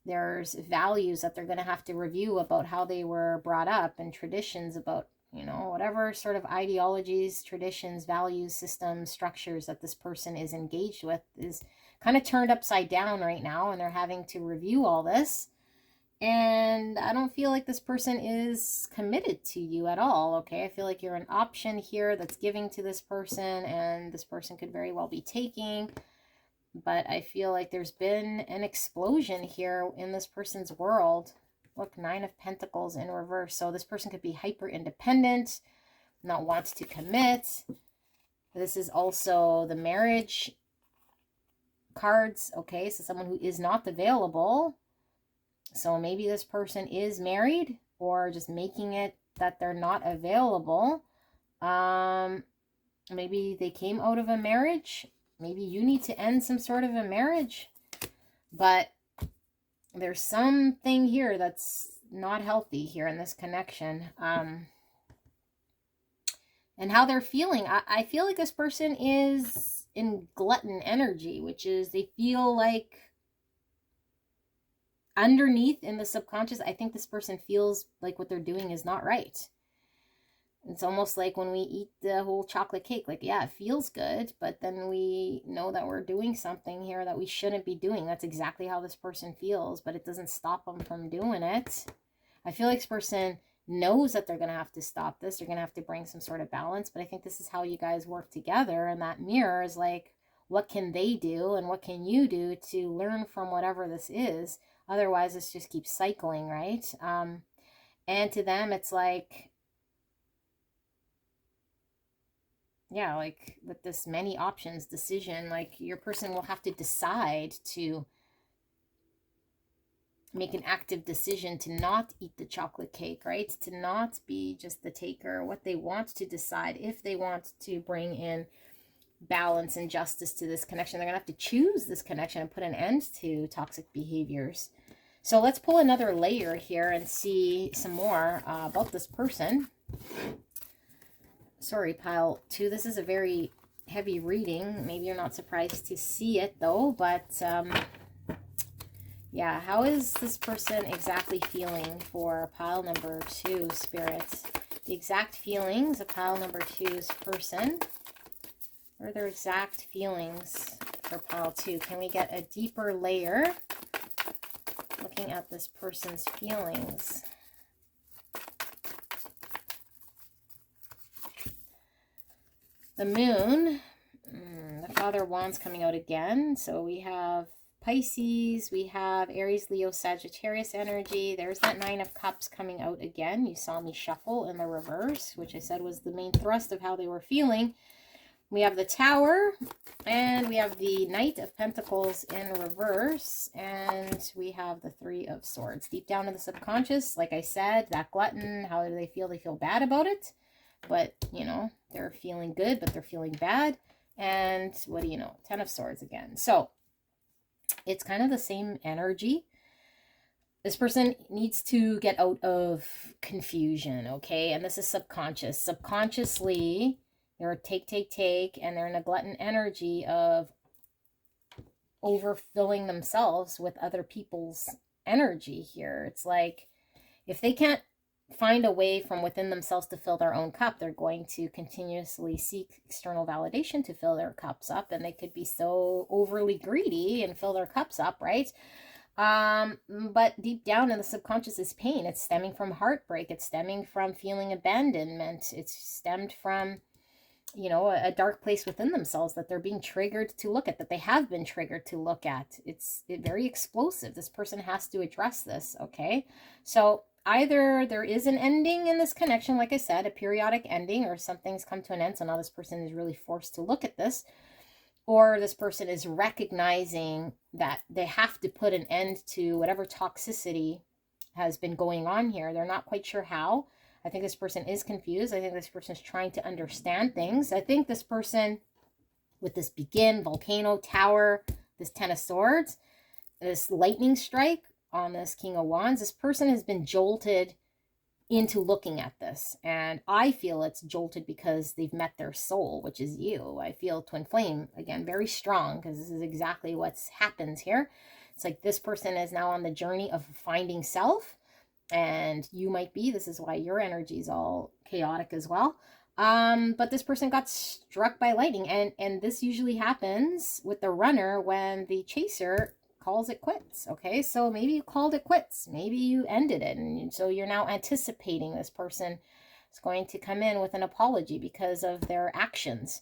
There's values that they're going to have to review about how they were brought up, and traditions about, you know, whatever sort of ideologies, traditions, values, systems, structures that this person is engaged with is kind of turned upside down right now, and they're having to review all this. And I don't feel like this person is committed to you at all, okay? I feel like you're an option here that's giving to this person, and this person could very well be taking. But I feel like there's been an explosion here in this person's world. Look, 9 of Pentacles in reverse. So this person could be hyper independent, not want to commit. This is also the marriage cards. Okay, so someone who is not available. So maybe this person is married, or just making it that they're not available. Maybe they came out of a marriage. Maybe you need to end some sort of a marriage. But there's something here that's not healthy here in this connection. And how they're feeling. I feel like this person is in glutton energy, which is they feel like underneath in the subconscious, I think this person feels like what they're doing is not right. It's almost like when we eat the whole chocolate cake, like, yeah, it feels good, but then we know that we're doing something here that we shouldn't be doing. That's exactly how this person feels, but it doesn't stop them from doing it. I feel like this person knows that they're going to have to stop this. They're going to have to bring some sort of balance, but I think this is how you guys work together, and that mirror is like, what can they do and what can you do to learn from whatever this is? Otherwise, this just keeps cycling, right? And to them, it's like, yeah, like with this many options decision, like your person will have to decide to make an active decision to not eat the chocolate cake, right? To not be just the taker. What they want to decide, if they want to bring in balance and justice to this connection, they're gonna have to choose this connection and put an end to toxic behaviors. So let's pull another layer here and see some more about this person. Sorry, pile 2. This is a very heavy reading. Maybe you're not surprised to see it though, but yeah, how is this person exactly feeling for pile number 2, spirits? The exact feelings of pile number 2's person. What are their exact feelings for pile 2? Can we get a deeper layer looking at this person's feelings? The moon, the Father of Wands coming out again. So we have Pisces, we have Aries, Leo, Sagittarius energy. There's that 9 of Cups coming out again. You saw me shuffle in the reverse, which I said was the main thrust of how they were feeling. We have the Tower, and we have the Knight of Pentacles in reverse, and we have the 3 of Swords. Deep down in the subconscious, like I said, that glutton, how do they feel? They feel bad about it, but, you know, they're feeling good, but they're feeling bad. And what do you know? 10 of Swords again. So it's kind of the same energy. This person needs to get out of confusion, okay? And this is subconscious. Subconsciously, they're a take, and they're in a glutton energy of overfilling themselves with other people's energy here. It's like, if they can't find a way from within themselves to fill their own cup, they're going to continuously seek external validation to fill their cups up, and they could be so overly greedy and fill their cups up, right? But deep down in the subconscious is pain. It's stemming from heartbreak. It's stemming from feeling abandonment. It's stemmed from, you know, a dark place within themselves that they're being triggered to look at, that they have been triggered to look at. It's very explosive. This person has to address this, okay? So either there is an ending in this connection, like I said, a periodic ending, or something's come to an end, so now this person is really forced to look at this, or this person is recognizing that they have to put an end to whatever toxicity has been going on here. They're not quite sure how. I think this person is confused. I think this person is trying to understand things. I think this person, with this begin, volcano, tower, this 10 of Swords, this lightning strike on this King of Wands, this person has been jolted into looking at this. And I feel it's jolted because they've met their soul, which is you. I feel twin flame, again, very strong, because this is exactly what's happens here. It's like this person is now on the journey of finding self. And you might be, this is why your energy is all chaotic as well. But this person got struck by lightning, and this usually happens with the runner when the chaser calls it quits. Okay, so maybe you called it quits, maybe you ended it, and so you're now anticipating this person is going to come in with an apology because of their actions.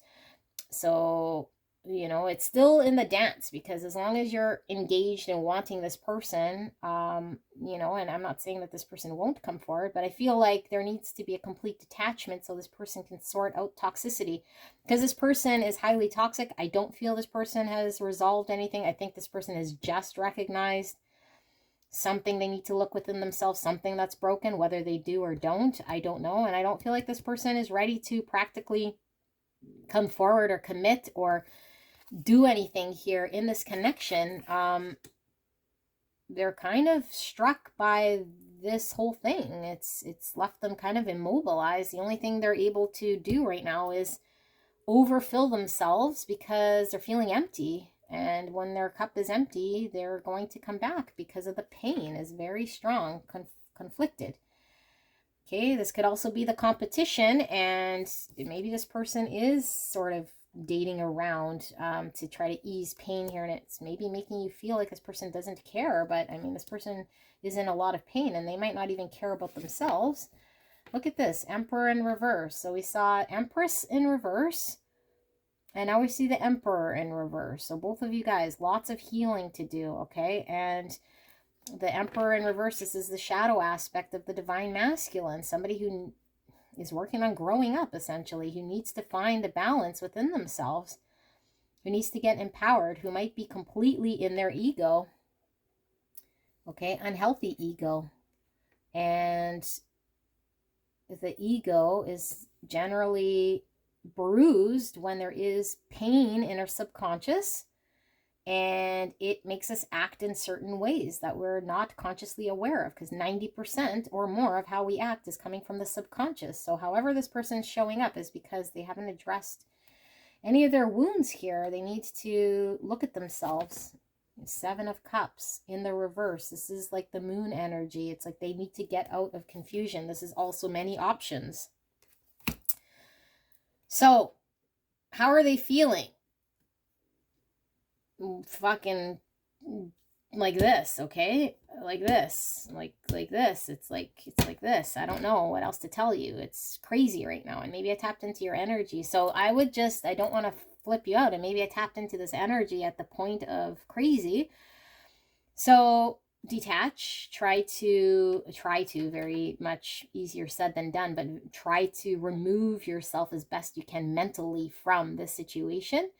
So, you know, it's still in the dance, because as long as you're engaged in wanting this person, you know, and I'm not saying that this person won't come forward, but I feel like there needs to be a complete detachment so this person can sort out toxicity, because this person is highly toxic. I don't feel this person has resolved anything. I think this person has just recognized something they need to look within themselves, something that's broken. Whether they do or don't, I don't know. And I don't feel like this person is ready to practically come forward or commit or do anything here in this connection. They're kind of struck by this whole thing. It's left them kind of immobilized. The only thing they're able to do right now is overfill themselves because they're feeling empty. And when their cup is empty, they're going to come back because of the pain is very strong, conflicted. Okay, this could also be the competition, and maybe this person is sort of dating around to try to ease pain here, and it's maybe making you feel like this person doesn't care, but I mean, this person is in a lot of pain, and they might not even care about themselves. Look at this, Emperor in reverse. So we saw Empress in reverse, and now we see the Emperor in reverse. So both of you guys, lots of healing to do, okay? And the Emperor in reverse, this is the shadow aspect of the divine masculine, somebody who is working on growing up, essentially, who needs to find a balance within themselves, who needs to get empowered, who might be completely in their ego, okay, unhealthy ego. And the ego is generally bruised when there is pain in our subconscious, and it makes us act in certain ways that we're not consciously aware of, because 90% or more of how we act is coming from the subconscious. So however this person's showing up is because they haven't addressed any of their wounds here. They need to look at themselves. 7 of Cups in the reverse. This is like the moon energy. It's like they need to get out of confusion. This is also many options. So how are they feeling? Fucking like this, okay? Like this, like this. It's like this. I don't know what else to tell you. It's crazy right now, and maybe I tapped into your energy. So I don't want to flip you out, and maybe I tapped into this energy at the point of crazy. So detach, try to, very much easier said than done, but try to remove yourself as best you can mentally from this situation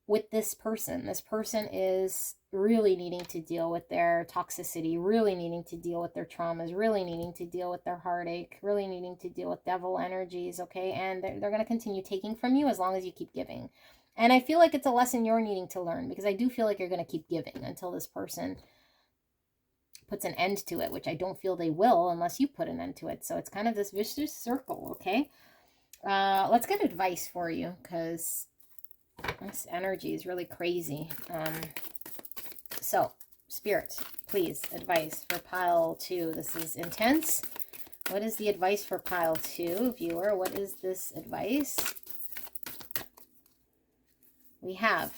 with this person. This person is really needing to deal with their toxicity, really needing to deal with their traumas, really needing to deal with their heartache, really needing to deal with devil energies, okay? And they're going to continue taking from you as long as you keep giving. And I feel like it's a lesson you're needing to learn, because I do feel like you're going to keep giving until this person puts an end to it, which I don't feel they will unless you put an end to it. So it's kind of this vicious circle, okay? Let's get advice for you, because this energy is really crazy. So, Spirit, please, advice for pile 2. This is intense. What is the advice for pile 2, viewer? What is this advice? We have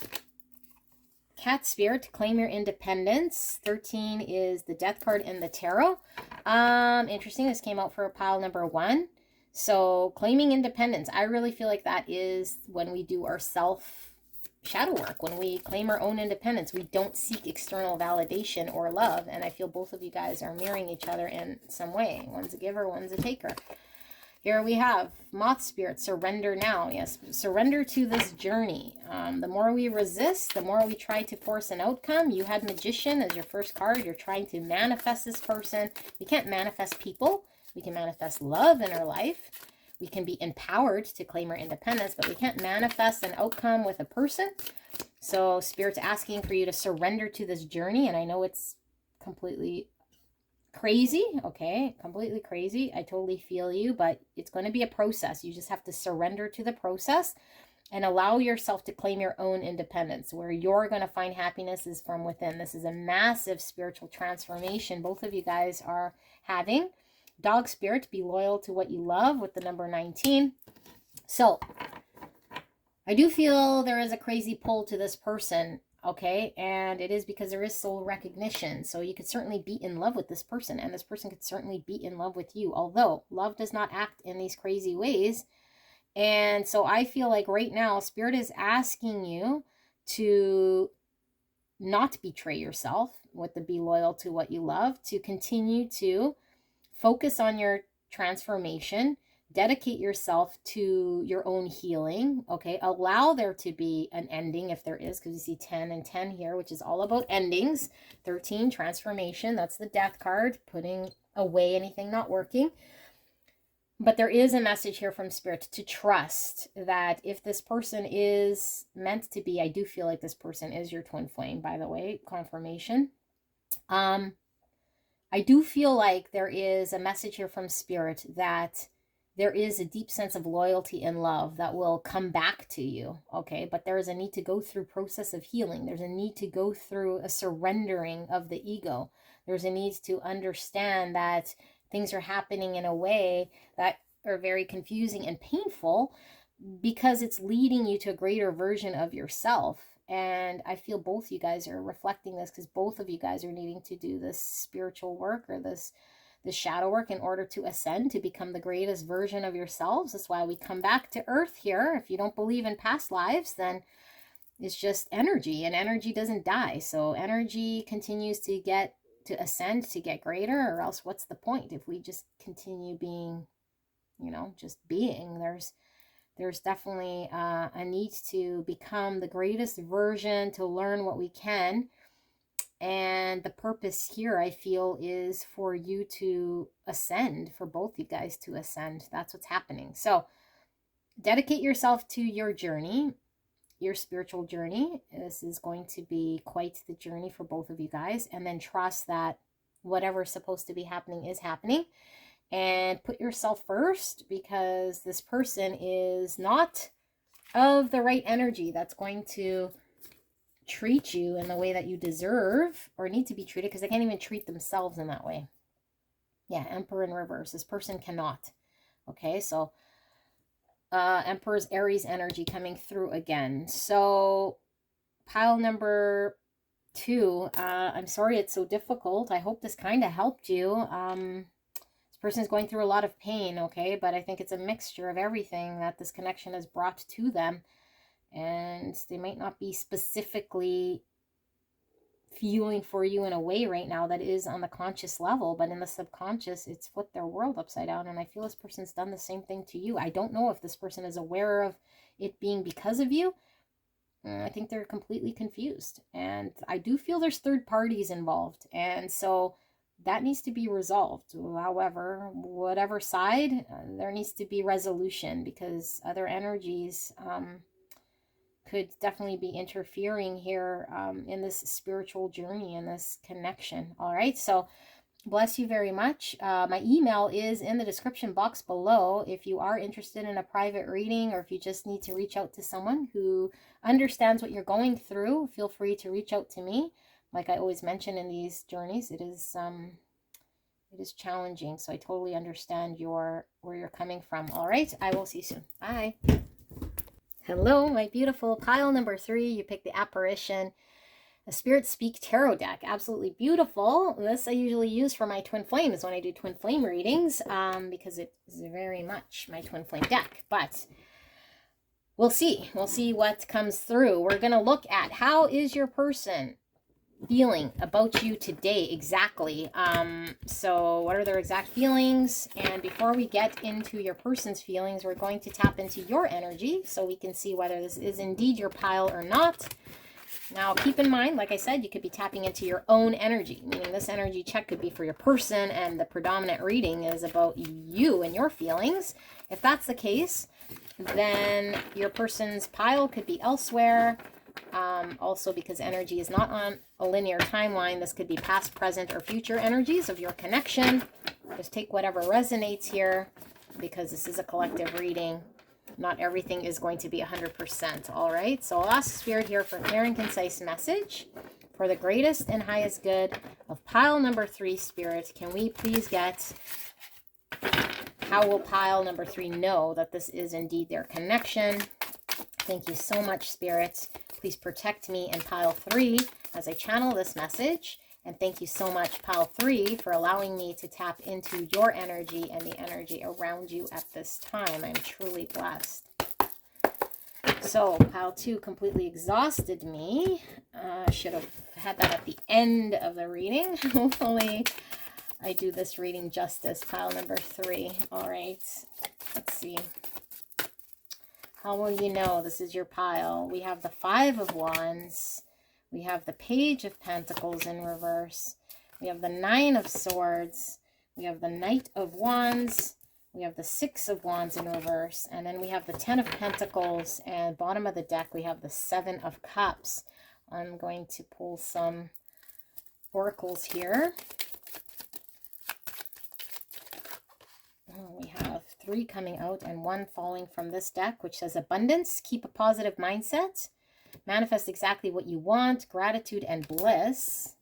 Cat Spirit, claim your independence. 13 is the Death card in the tarot. Interesting. This came out for pile number 1. So claiming independence, I really feel like that is when we do our self shadow work, when we claim our own independence. We don't seek external validation or love, and I feel both of you guys are mirroring each other in some way. One's a giver, one's a taker. Here we have Moth Spirit, surrender now. Yes, surrender to this journey. The more we resist, the more we try to force an outcome. You had Magician as your first card. You're trying to manifest this person. We can't manifest people. We can manifest love in our life. We can be empowered to claim our independence, but we can't manifest an outcome with a person. So Spirit's asking for you to surrender to this journey. And I know it's completely crazy, okay? Completely crazy. I totally feel you, but it's going to be a process. You just have to surrender to the process and allow yourself to claim your own independence. Where you're going to find happiness is from within. This is a massive spiritual transformation both of you guys are having. Dog Spirit, be loyal to what you love with the number 19. So I do feel there is a crazy pull to this person, okay? And it is because there is soul recognition. So you could certainly be in love with this person, and this person could certainly be in love with you, although love does not act in these crazy ways. And so I feel like right now Spirit is asking you to not betray yourself with the be loyal to what you love, to continue to focus on your transformation, dedicate yourself to your own healing, okay? Allow there to be an ending if there is, because you see 10 and 10 here, which is all about endings. 13, transformation, that's the Death card, putting away anything not working. But there is a message here from Spirit to trust that if this person is meant to be, I do feel like this person is your twin flame, by the way, confirmation. I do feel like there is a message here from Spirit that there is a deep sense of loyalty and love that will come back to you, okay? But there is a need to go through process of healing. There's a need to go through a surrendering of the ego. There's a need to understand that things are happening in a way that are very confusing and painful because it's leading you to a greater version of yourself. And I feel both you guys are reflecting this, because both of you guys are needing to do this spiritual work, or this shadow work, in order to ascend, to become the greatest version of yourselves. That's why we come back to earth here. If you don't believe in past lives, then it's just energy, and energy doesn't die. So energy continues to ascend, to get greater, or else what's the point if we just continue being, just being? There's definitely a need to become the greatest version, to learn what we can. And the purpose here, I feel, is for you to ascend, for both you guys to ascend. That's what's happening. So dedicate yourself to your journey, your spiritual journey. This is going to be quite the journey for both of you guys. And then trust that whatever's supposed to be happening is happening. And put yourself first, because this person is not of the right energy that's going to treat you in the way that you deserve or need to be treated, because they can't even treat themselves in that way. Yeah, Emperor in reverse. This person cannot. Okay, so Emperor's Aries energy coming through again. So pile number 2, I'm sorry it's so difficult. I hope this kind of helped you. This person is going through a lot of pain, okay? But I think it's a mixture of everything that this connection has brought to them. And they might not be specifically feeling for you in a way right now that is on the conscious level, but in the subconscious, it's flipped their world upside down. And I feel this person's done the same thing to you. I don't know if this person is aware of it being because of you. I think they're completely confused. And I do feel there's third parties involved. And so that needs to be resolved. However, whatever side, there needs to be resolution, because other energies could definitely be interfering here in this spiritual journey, in this connection. All right, so bless you very much. My email is in the description box below. If you are interested in a private reading, or if you just need to reach out to someone who understands what you're going through, feel free to reach out to me. Like I always mention in these journeys, it is challenging, so I totally understand where you're coming from. All right, I will see you soon. Bye. Hello, my beautiful pile number 3. You picked the Apparition, a Spirit Speak Tarot deck. Absolutely beautiful. This I usually use for my twin flames when I do twin flame readings, because it is very much my twin flame deck. But we'll see. We'll see what comes through. We're going to look at how is your person feeling about you today exactly. So what are their exact feelings? And before we get into your person's feelings, we're going to tap into your energy so we can see whether this is indeed your pile or not. Now, keep in mind, like I said, you could be tapping into your own energy, meaning this energy check could be for your person and the predominant reading is about you and your feelings. If that's the case, then your person's pile could be elsewhere. Also, because energy is not on a linear timeline, this could be past, present, or future energies of your connection. Just take whatever resonates here, because this is a collective reading. Not everything is going to be 100%. All right, so I'll ask Spirit here for a clear and concise message for the greatest and highest good of pile number 3. Spirit, can we please get, how will pile number 3 know that this is indeed their connection? Thank you so much, Spirit. Please protect me and pile 3 as I channel this message. And thank you so much, pile 3, for allowing me to tap into your energy and the energy around you at this time. I'm truly blessed. So pile 2 completely exhausted me. Should have had that at the end of the reading. Hopefully I do this reading justice. Pile number 3. All right, let's see. How will you know this is your pile? We have the 5 of Wands. We have the Page of Pentacles in reverse. We have the 9 of Swords. We have the Knight of Wands. We have the 6 of Wands in reverse. And then we have the 10 of Pentacles. And bottom of the deck, we have the 7 of Cups. I'm going to pull some oracles here. We have 3 coming out and 1 falling from this deck, which says abundance, keep a positive mindset, manifest exactly what you want, gratitude and bliss.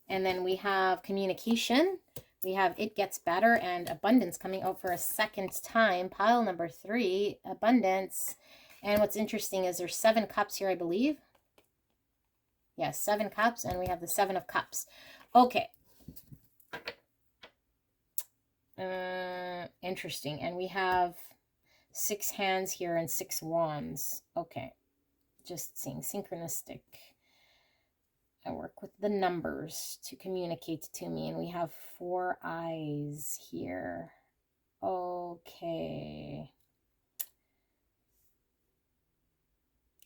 And then we have communication, We have it gets better and abundance coming out for a second time. Pile number 3, abundance. And what's interesting is there's 7 cups here, I believe. Yes, 7 cups, and we have the 7 of cups. Okay. Interesting. And we have 6 hands here and 6 wands. Okay. Just seeing synchronistic. I work with the numbers to communicate to me, and we have 4 eyes here. Okay.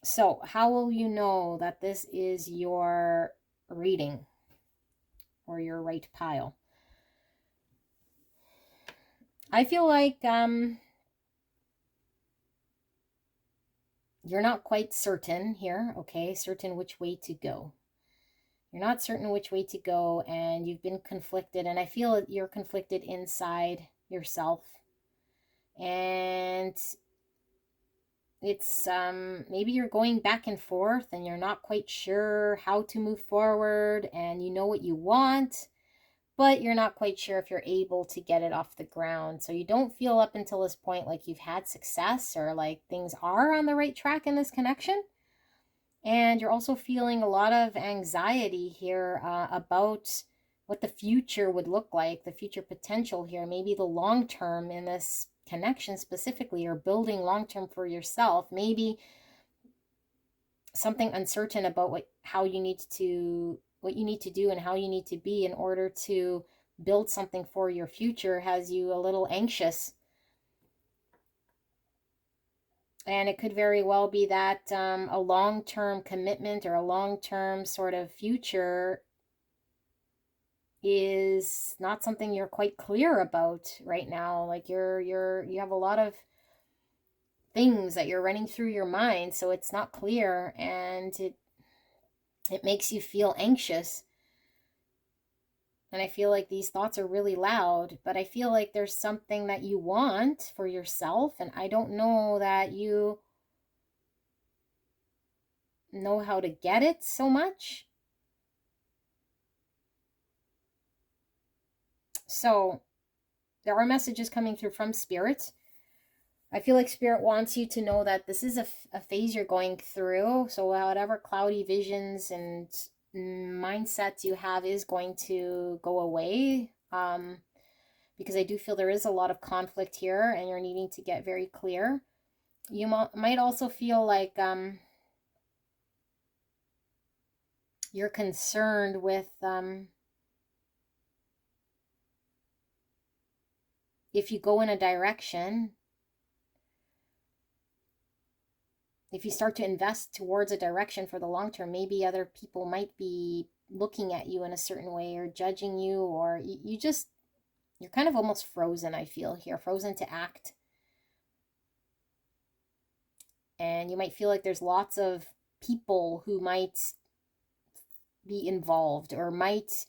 So how will you know that this is your reading or your right pile? I feel like you're not quite certain here, okay? Certain which way to go. You're not certain which way to go, and you've been conflicted, and I feel you're conflicted inside yourself. And it's maybe you're going back and forth and you're not quite sure how to move forward, and you know what you want, but you're not quite sure if you're able to get it off the ground. So you don't feel up until this point like you've had success or like things are on the right track in this connection. And you're also feeling a lot of anxiety here about what the future would look like, the future potential here, maybe the long term in this connection specifically, or building long term for yourself. Maybe something uncertain about what you need to do and how you need to be in order to build something for your future has you a little anxious. And it could very well be that a long-term commitment or a long-term sort of future is not something you're quite clear about right now. Like you have a lot of things that you're running through your mind, so it's not clear, and it makes you feel anxious. And I feel like these thoughts are really loud, but I feel like there's something that you want for yourself, and I don't know that you know how to get it so much. So there are messages coming through from Spirit. I feel like Spirit wants you to know that this is a phase you're going through. So whatever cloudy visions and mindsets you have is going to go away. Because I do feel there is a lot of conflict here and you're needing to get very clear. You might also feel like you're concerned with if you go in a direction, if you start to invest towards a direction for the long term, maybe other people might be looking at you in a certain way or judging you, or you're kind of almost frozen, I feel here, frozen to act. And you might feel like there's lots of people who might be involved or might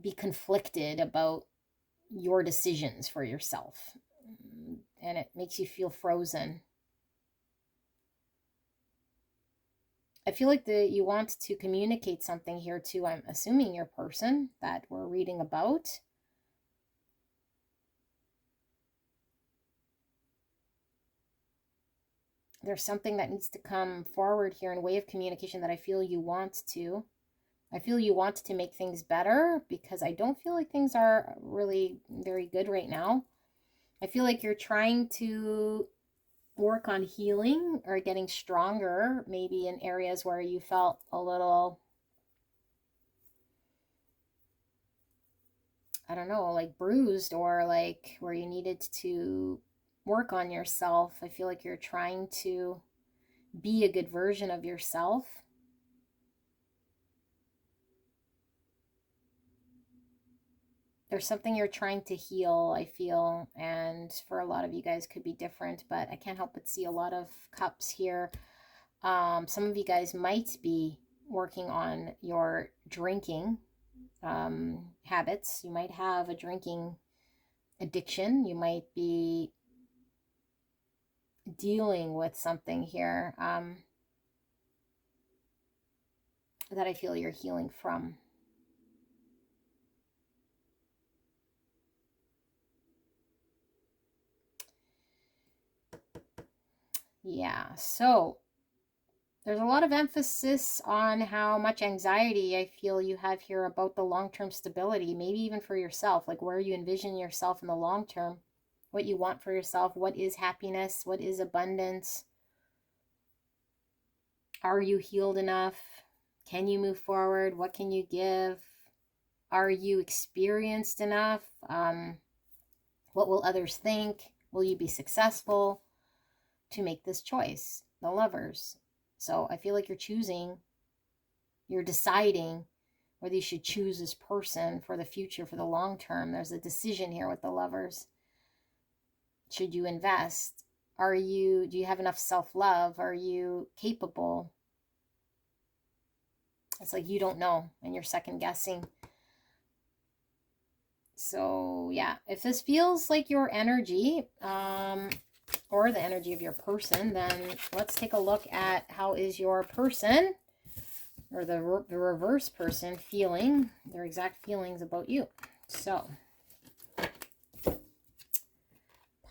be conflicted about your decisions for yourself. And it makes you feel frozen. I feel like you want to communicate something here to, I'm assuming, your person that we're reading about. There's something that needs to come forward here in way of communication that I feel you want to. I feel you want to make things better, because I don't feel like things are really very good right now. I feel like you're trying to work on healing or getting stronger, maybe in areas where you felt a little, I don't know, like bruised, or like where you needed to work on yourself. I feel like you're trying to be a good version of yourself. There's something you're trying to heal, I feel, and for a lot of you guys could be different, but I can't help but see a lot of cups here. Some of you guys might be working on your drinking habits. You might have a drinking addiction. You might be dealing with something here that I feel you're healing from. Yeah, so there's a lot of emphasis on how much anxiety I feel you have here about the long-term stability, maybe even for yourself, like where you envision yourself in the long term, what you want for yourself, what is happiness, what is abundance. Are you healed enough? Can you move forward? What can you give? Are you experienced enough? What will others think? Will you be successful to make this choice? The Lovers. So I feel like you're deciding whether you should choose this person for the future, for the long term. There's a decision here with the Lovers. Should you invest? Do you have enough self-love? Are you capable? It's like you don't know and you're second guessing. So yeah, if this feels like your energy, or the energy of your person, then let's take a look at how is your person, or the reverse person, feeling, their exact feelings about you. So,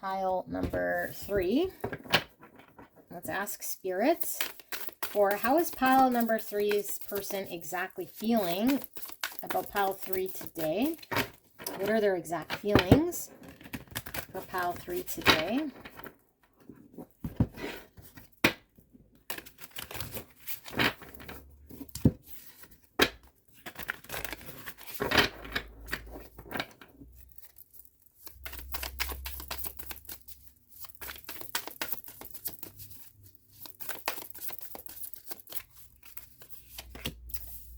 pile number 3. Let's ask Spirit for how is pile number 3's person exactly feeling about pile 3 today? What are their exact feelings for pile 3 today?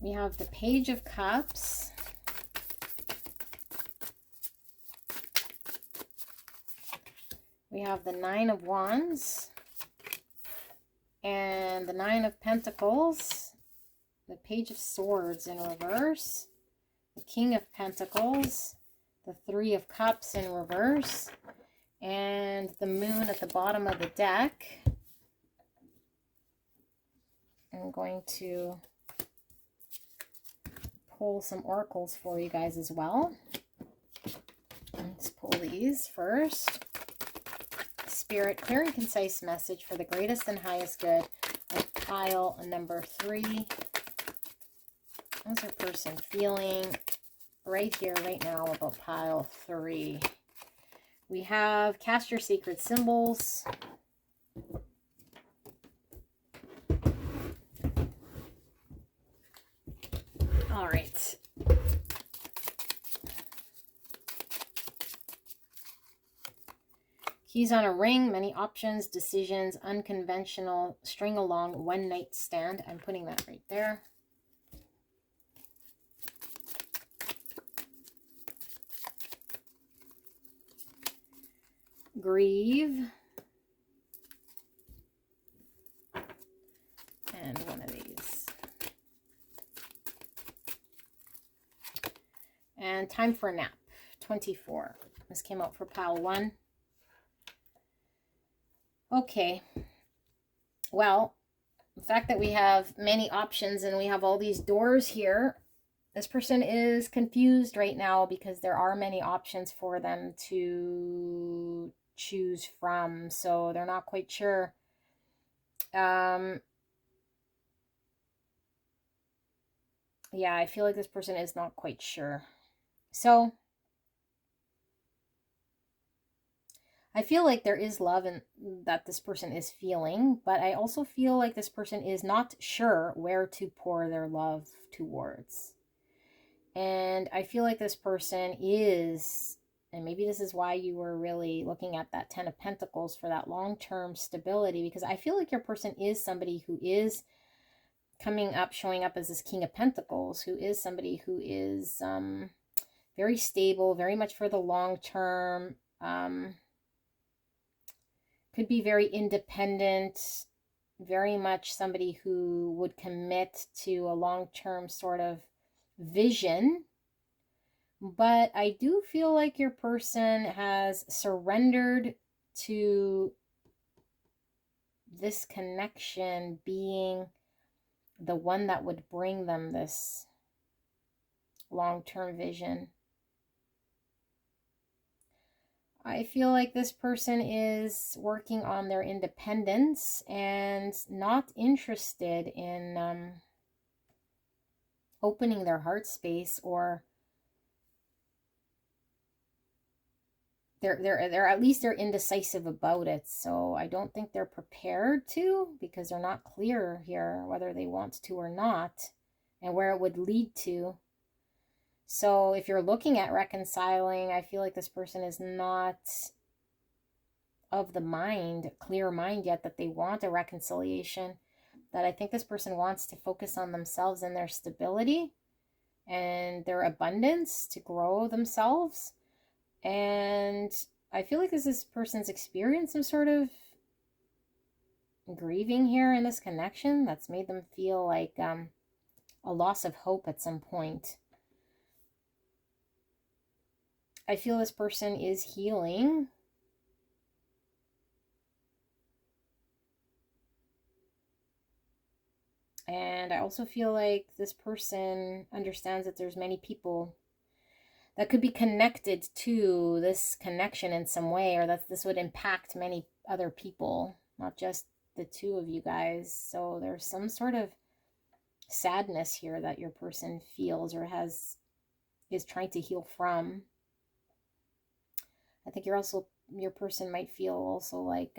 We have the Page of Cups. We have the 9 of Wands. And the 9 of Pentacles. The Page of Swords in reverse. The King of Pentacles. The 3 of Cups in reverse. And the Moon at the bottom of the deck. I'm going to pull some oracles for you guys as well. Let's pull these first. Spirit, clear and concise message for the greatest and highest good of pile number 3. How's your person feeling right here, right now about pile 3? We have cast your sacred symbols. All right. Keys on a ring, many options, decisions, unconventional, string along, one night stand. I'm putting that right there. Grieve. And one of these. And time for a nap, 24. This came out for pile 1. Okay. Well, the fact that we have many options and we have all these doors here, this person is confused right now because there are many options for them to choose from. So they're not quite sure. Yeah, I feel like this person is not quite sure. So I feel like there is love and that this person is feeling, but I also feel like this person is not sure where to pour their love towards. And I feel like this person is, and maybe this is why you were really looking at that 10 of Pentacles for that long-term stability, because I feel like your person is somebody who is coming up, showing up as this King of Pentacles, who is somebody who is very stable, very much for the long term, could be very independent, very much somebody who would commit to a long-term sort of vision. But I do feel like your person has surrendered to this connection being the one that would bring them this long-term vision. I feel like this person is working on their independence and not interested in opening their heart space, or they're at least they're indecisive about it. So I don't think they're prepared to, because they're not clear here whether they want to or not and where it would lead to. So if you're looking at reconciling, I feel like this person is not of the mind, clear mind yet, that they want a reconciliation. That I think this person wants to focus on themselves and their stability and their abundance to grow themselves. And I feel like this person's experienced some sort of grieving here in this connection that's made them feel like a loss of hope at some point. I feel this person is healing. And I also feel like this person understands that there's many people that could be connected to this connection in some way, or that this would impact many other people, not just the two of you guys. So there's some sort of sadness here that your person feels or is trying to heal from. I think your person might feel also like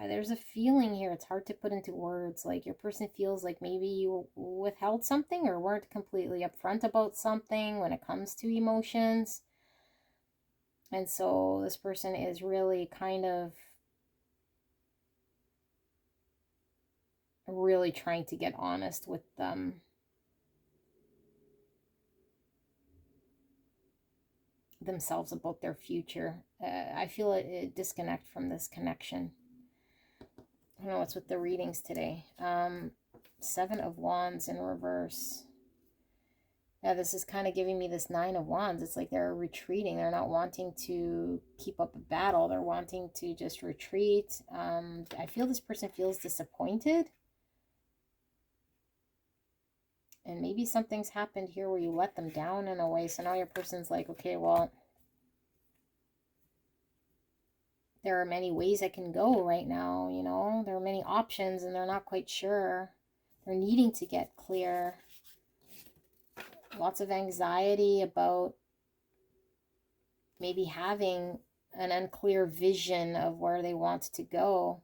there's a feeling here, it's hard to put into words, like your person feels like maybe you withheld something or weren't completely upfront about something when it comes to emotions. And so this person is really kind of really trying to get honest with themselves about their future. I feel a disconnect from this connection. I don't know what's with the readings today. 7 of Wands in reverse. Yeah, this is kind of giving me this 9 of Wands. It's like they're retreating. They're not wanting to keep up a battle. They're wanting to just retreat. I feel this person feels disappointed. And maybe something's happened here where you let them down in a way. So now your person's like, okay, well, there are many ways I can go right now, you know. There are many options and they're not quite sure. They're needing to get clear. Lots of anxiety about maybe having an unclear vision of where they want to go.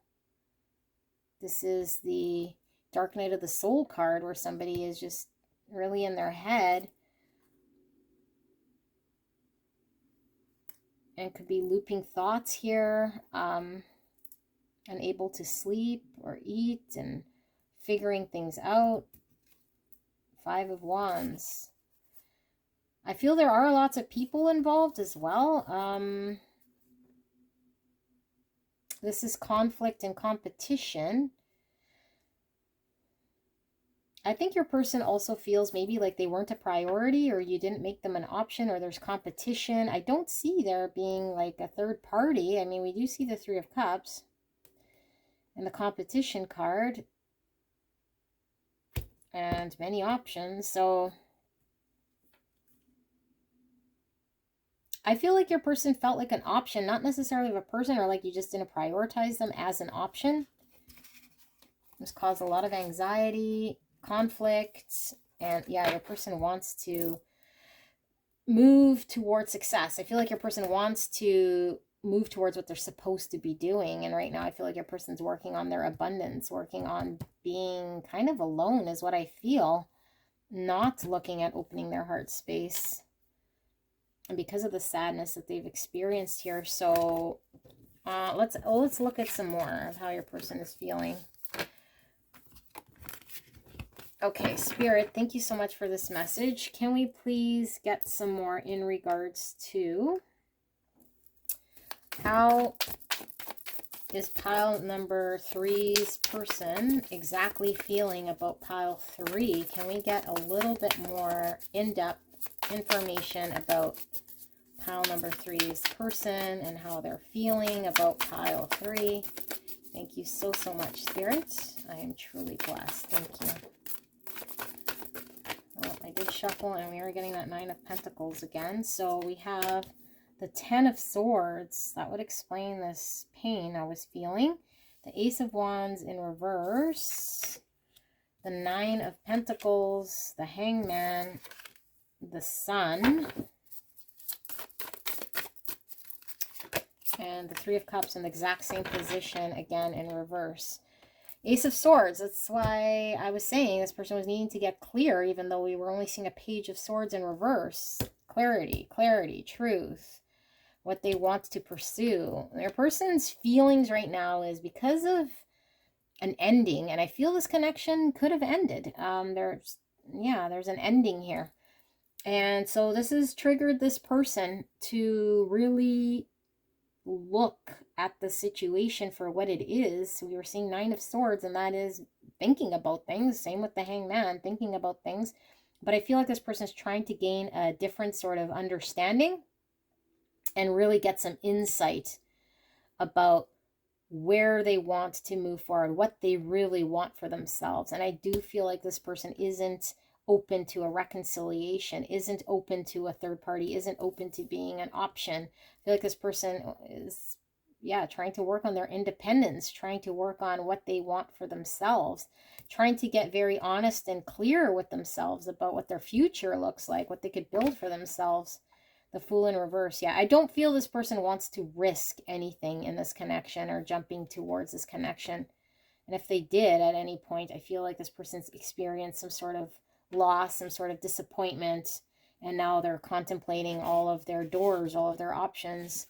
This is the Dark Night of the Soul card, where somebody is just really in their head and could be looping thoughts here, unable to sleep or eat and figuring things out. 5 of Wands. I feel there are lots of people involved as well. This is conflict and competition. I think your person also feels maybe like they weren't a priority, or you didn't make them an option, or there's competition. I don't see there being like a third party. I mean, we do see the 3 of Cups and the competition card and many options. So I feel like your person felt like an option, not necessarily of a person, or like you just didn't prioritize them as an option. This caused a lot of anxiety, conflict, and yeah, your person wants to move towards success. I feel like your person wants to move towards what they're supposed to be doing. And right now I feel like your person's working on their abundance, working on being kind of alone is what I feel, not looking at opening their heart space. And because of the sadness that they've experienced here. So let's look at some more of how your person is feeling. Okay, Spirit, thank you so much for this message. Can we please get some more in regards to how is pile number 3's person exactly feeling about pile 3? Can we get a little bit more in-depth information about pile number 3's person and how they're feeling about pile 3? Thank you so, so much, Spirit. I am truly blessed. Thank you. Well, I did shuffle, and we are getting that Nine of Pentacles again. So we have the Ten of Swords. That would explain this pain I was feeling. The Ace of Wands in reverse. The Nine of Pentacles. The Hangman. The Sun. And the Three of Cups in the exact same position, again in reverse. Ace of Swords. That's why I was saying this person was needing to get clear, even though we were only seeing a Page of Swords in reverse. Clarity, clarity, truth, what they want to pursue. Their person's feelings right now is because of an ending, and I feel this connection could have ended. There's an ending here. And so this has triggered this person to really look at the situation for what it is. We were seeing Nine of Swords, and that is thinking about things. Same with the Hangman, thinking about things. But I feel like this person is trying to gain a different sort of understanding and really get some insight about where they want to move forward, what they really want for themselves. And I do feel like this person isn't open to a reconciliation, isn't open to a third party, isn't open to being an option. I feel like this person is, trying to work on their independence, trying to work on what they want for themselves, trying to get very honest and clear with themselves about what their future looks like, what they could build for themselves. The Fool in reverse. Yeah, I don't feel this person wants to risk anything in this connection or jumping towards this connection. And if they did at any point, I feel like this person's experienced some sort of loss, some sort of disappointment, and now they're contemplating all of their doors, all of their options.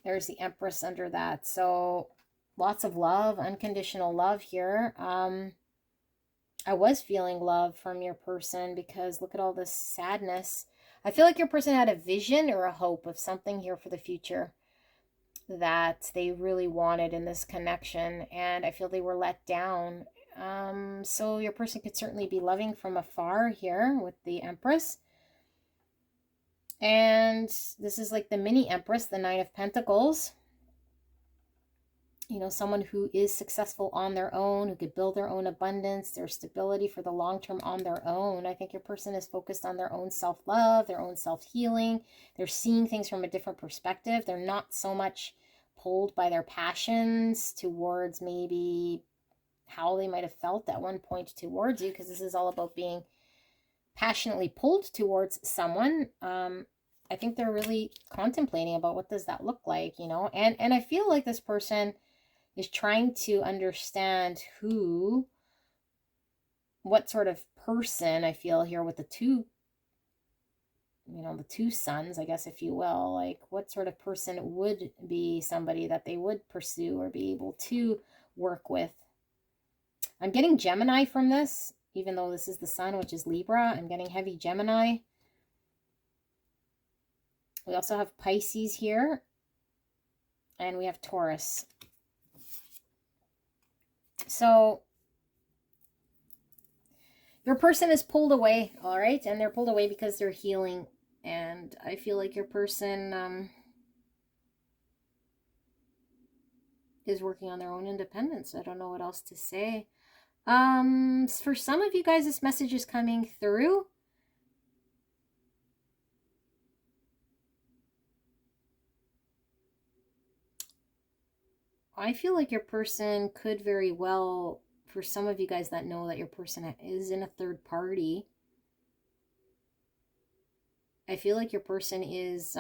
There's the Empress under that. So lots of love, unconditional love here. I was feeling love from your person because look at all this sadness. I feel like your person had a vision or a hope of something here for the future that they really wanted in this connection, and I feel they were let down. So your person could certainly be loving from afar here with the Empress. And this is like the mini Empress, the Nine of Pentacles. You know, someone who is successful on their own, who could build their own abundance, their stability for the long term on their own. I think your person is focused on their own self-love, their own self-healing. They're seeing things from a different perspective. They're not so much pulled by their passions towards maybe how they might have felt at one point towards you, because this is all about being passionately pulled towards someone. I think they're really contemplating about what does that look like, you know, and I feel like this person is trying to understand what sort of person, I feel here with the two, you know, the two suns, I guess, if you will, like what sort of person would be somebody that they would pursue or be able to work with. I'm getting Gemini from this, even though this is the sun, which is Libra. I'm getting heavy Gemini. We also have Pisces here, and we have Taurus. So your person is pulled away, all right? And they're pulled away because they're healing. And I feel like your person is working on their own independence. I don't know what else to say. For some of you guys, this message is coming through. I feel like your person could very well, for some of you guys that know that your person is in a third party, I feel like your person is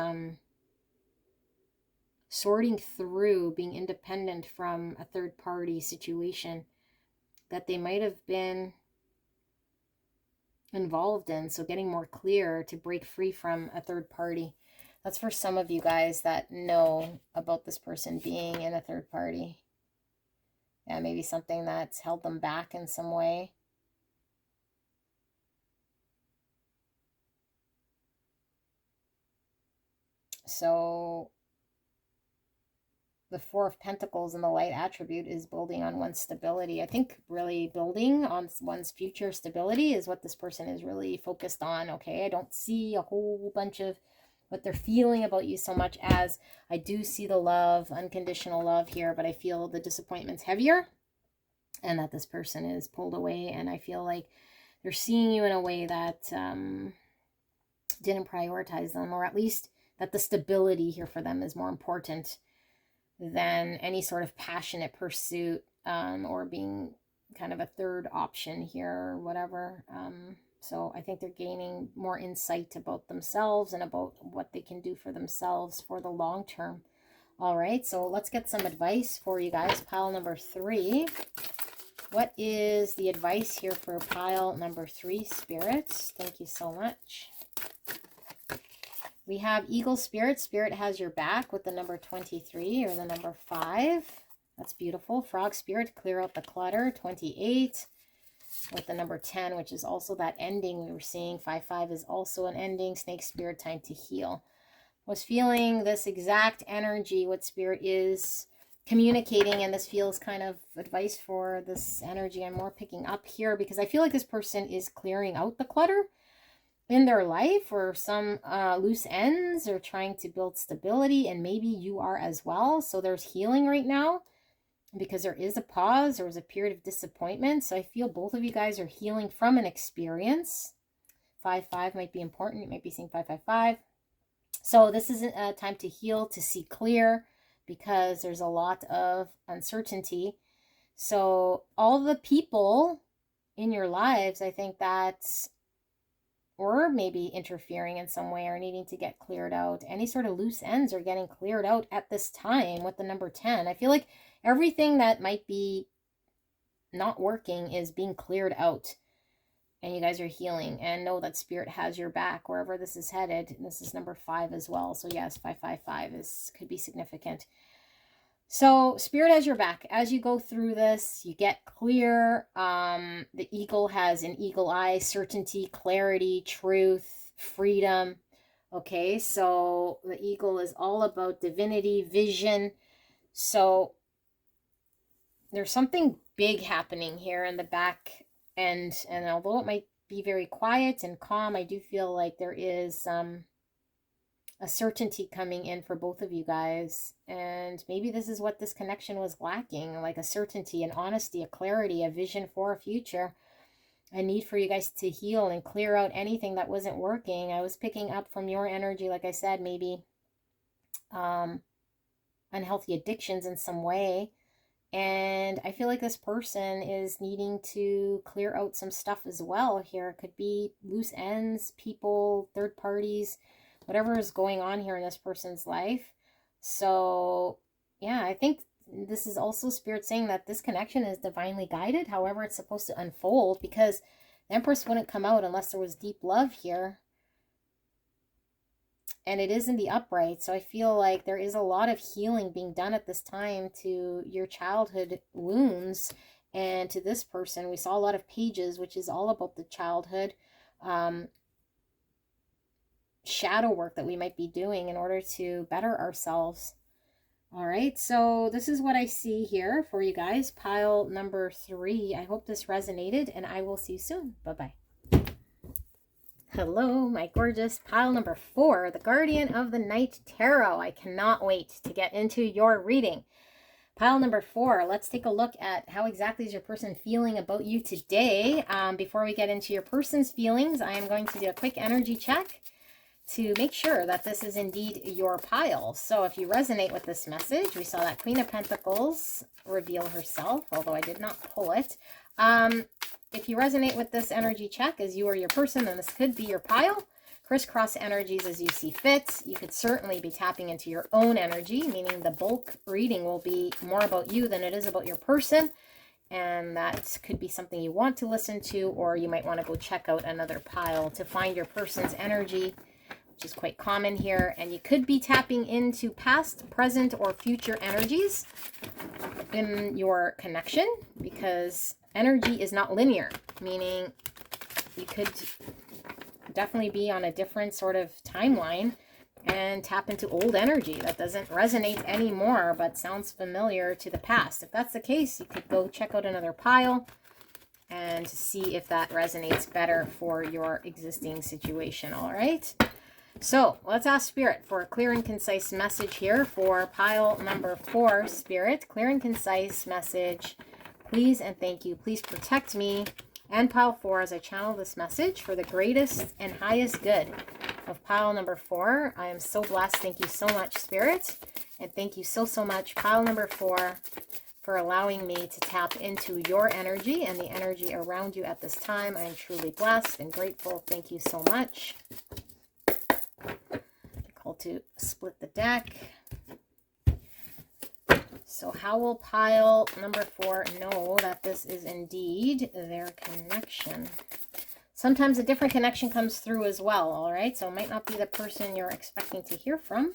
sorting through being independent from a third party situation that they might have been involved in. So getting more clear to break free from a third party. That's for some of you guys that know about this person being in a third party. Yeah, maybe something that's held them back in some way. So the Four of Pentacles in the light attribute is building on one's stability. I think really building on one's future stability is what this person is really focused on. Okay, I don't see a whole bunch of what they're feeling about you so much as. I do see the love, unconditional love here, but I feel the disappointment's heavier and that this person is pulled away. And I feel like they're seeing you in a way that didn't prioritize them, or at least that the stability here for them is more important than any sort of passionate pursuit, or being kind of a third option here or whatever. So I think they're gaining more insight about themselves and about what they can do for themselves for the long term. All right, so let's get some advice for you guys. Pile number 3. What is the advice here for pile number 3, spirits? Thank you so much. We have Eagle Spirit. Spirit has your back with the number 23 or the number 5. That's beautiful. Frog Spirit, clear out the clutter, 28. With the number 10, which is also that ending we were seeing. 5-5 is also an ending. Snake Spirit, time to heal. Was feeling this exact energy, what Spirit is communicating, and this feels kind of advice for this energy I'm more picking up here, because I feel like this person is clearing out the clutter in their life, or some loose ends, or trying to build stability, and maybe you are as well. So there's healing right now, because there is a pause, there was a period of disappointment. So I feel both of you guys are healing from an experience. 5-5 might be important. You might be seeing 5-5-5. So this is a time to heal, to see clear, because there's a lot of uncertainty. So all the people in your lives, I think that, or maybe interfering in some way, or needing to get cleared out. Any sort of loose ends are getting cleared out at this time with the number 10. I feel like everything that might be not working is being cleared out. And you guys are healing, and know that Spirit has your back wherever this is headed. And this is number 5 as well. So yes, 5-5-5 could be significant. So Spirit has your back. As you go through this, you get clear. The eagle has an eagle eye, certainty, clarity, truth, freedom. Okay, so the eagle is all about divinity, vision. So there's something big happening here in the back. And although it might be very quiet and calm, I do feel like there is a certainty coming in for both of you guys. And maybe this is what this connection was lacking, like a certainty, an honesty, a clarity, a vision for a future, a need for you guys to heal and clear out anything that wasn't working. I was picking up from your energy, like I said, maybe unhealthy addictions in some way. And I feel like this person is needing to clear out some stuff as well here. It could be loose ends, people, third parties, whatever is going on here in this person's life. So yeah, I think this is also Spirit saying that this connection is divinely guided, however it's supposed to unfold, because the Empress wouldn't come out unless there was deep love here. And it is in the upright. So I feel like there is a lot of healing being done at this time to your childhood wounds. And to this person, we saw a lot of pages, which is all about the childhood shadow work that we might be doing in order to better ourselves. All right, so this is what I see here for you guys. Pile number 3. I hope this resonated, and I will see you soon. Bye-bye. Hello, my gorgeous pile number 4, the Guardian of the Night Tarot. I cannot wait to get into your reading. Pile number 4, let's take a look at how exactly is your person feeling about you today. Before we get into your person's feelings, I am going to do a quick energy check to make sure that this is indeed your pile. So if you resonate with this message, we saw that Queen of Pentacles reveal herself, although I did not pull it. If you resonate with this energy check as you or your person, then this could be your pile. Crisscross energies as you see fit. You could certainly be tapping into your own energy, meaning the bulk reading will be more about you than it is about your person. And that could be something you want to listen to, or you might want to go check out another pile to find your person's energy, which is quite common here. And you could be tapping into past, present, or future energies in your connection, because energy is not linear, meaning you could definitely be on a different sort of timeline and tap into old energy that doesn't resonate anymore but sounds familiar to the past. If that's the case, you could go check out another pile and see if that resonates better for your existing situation. All right. So let's ask Spirit for a clear and concise message here for pile number 4. Spirit, clear and concise message, please and thank you. Please protect me and pile 4 as I channel this message for the greatest and highest good of pile number 4. I am so blessed. Thank you so much, Spirit. And thank you so, so much, pile number 4, for allowing me to tap into your energy and the energy around you at this time. I am truly blessed and grateful. Thank you so much. Call to split the deck. So how will pile number 4 know that this is indeed their connection? Sometimes a different connection comes through as well, all right? So it might not be the person you're expecting to hear from,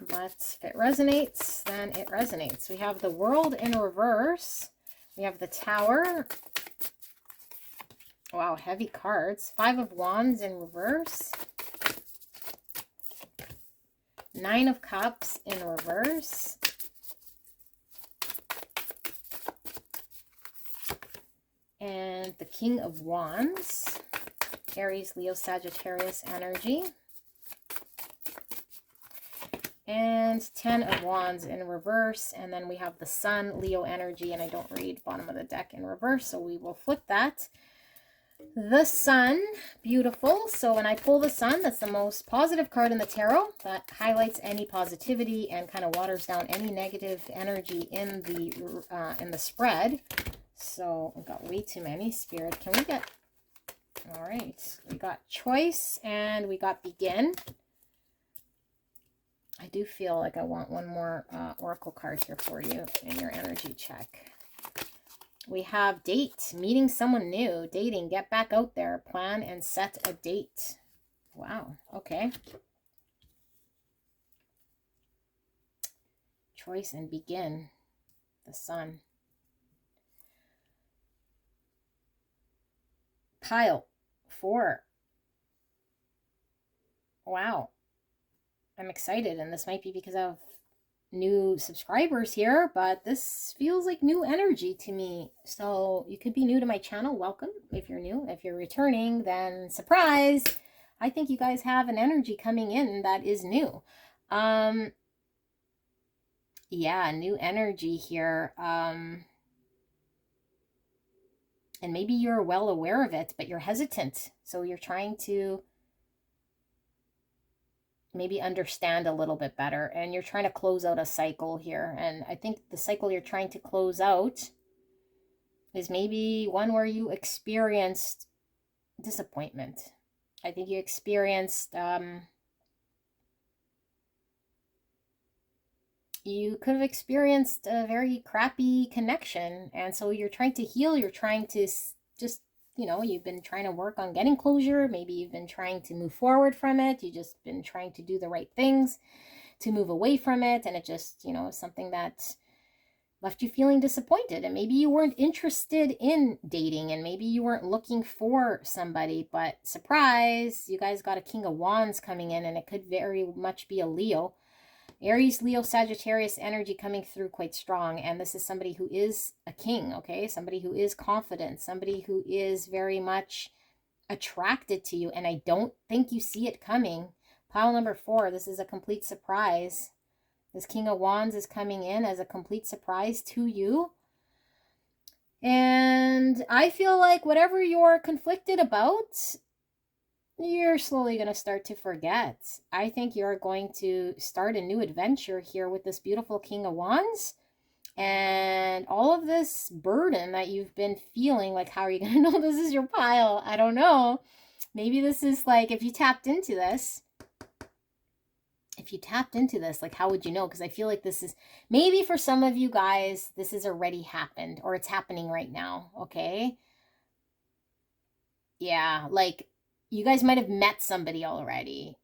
but if it resonates, then it resonates. We have the World in reverse. We have the Tower. Wow, heavy cards. 5 of Wands in reverse. 9 of Cups in reverse. And the King of Wands. Aries, Leo, Sagittarius energy. And 10 of Wands in reverse. And then we have the Sun, Leo energy. And I don't read bottom of the deck in reverse, so we will flip that. The Sun, beautiful. So when I pull the Sun, that's the most positive card in the tarot. That highlights any positivity and kind of waters down any negative energy in the spread. So we've got way too many. Spirit, can we get... All right, we got Choice and we got Begin. I do feel like I want one more oracle card here for you in your energy check. We have Date, meeting someone new, dating, get back out there, plan and set a date. Wow, okay. Choice and Begin, the Sun. Pile 4. Wow. I'm excited, and this might be because of new subscribers here, but this feels like new energy to me. So you could be new to my channel. Welcome if you're new. If you're returning, then surprise. I think you guys have an energy coming in that is new. Yeah, new energy here. And maybe you're well aware of it, but you're hesitant. So you're trying to maybe understand a little bit better, and you're trying to close out a cycle here. And I think the cycle you're trying to close out is maybe one where you experienced disappointment. I think you experienced you could have experienced a very crappy connection, and so you're trying to heal. You're trying to just, you know, you've been trying to work on getting closure. Maybe you've been trying to move forward from it. You've just been trying to do the right things to move away from it. And it just, you know, is something that left you feeling disappointed. And maybe you weren't interested in dating, and maybe you weren't looking for somebody, but surprise, you guys got a King of Wands coming in, and it could very much be a Leo. Aries, Leo, Sagittarius energy coming through quite strong. And this is somebody who is a king, okay? Somebody who is confident, somebody who is very much attracted to you. And I don't think you see it coming. Pile number 4, this is a complete surprise. This King of Wands is coming in as a complete surprise to you. And I feel like whatever you're conflicted about, you're slowly going to start to forget. I think you're going to start a new adventure here with this beautiful King of Wands. And all of this burden that you've been feeling, like, how are you going to know this is your pile? I don't know. Maybe this is like, if you tapped into this, like, how would you know? Because I feel like this is, maybe for some of you guys, this has already happened, or it's happening right now, okay? Yeah, like, you guys might have met somebody already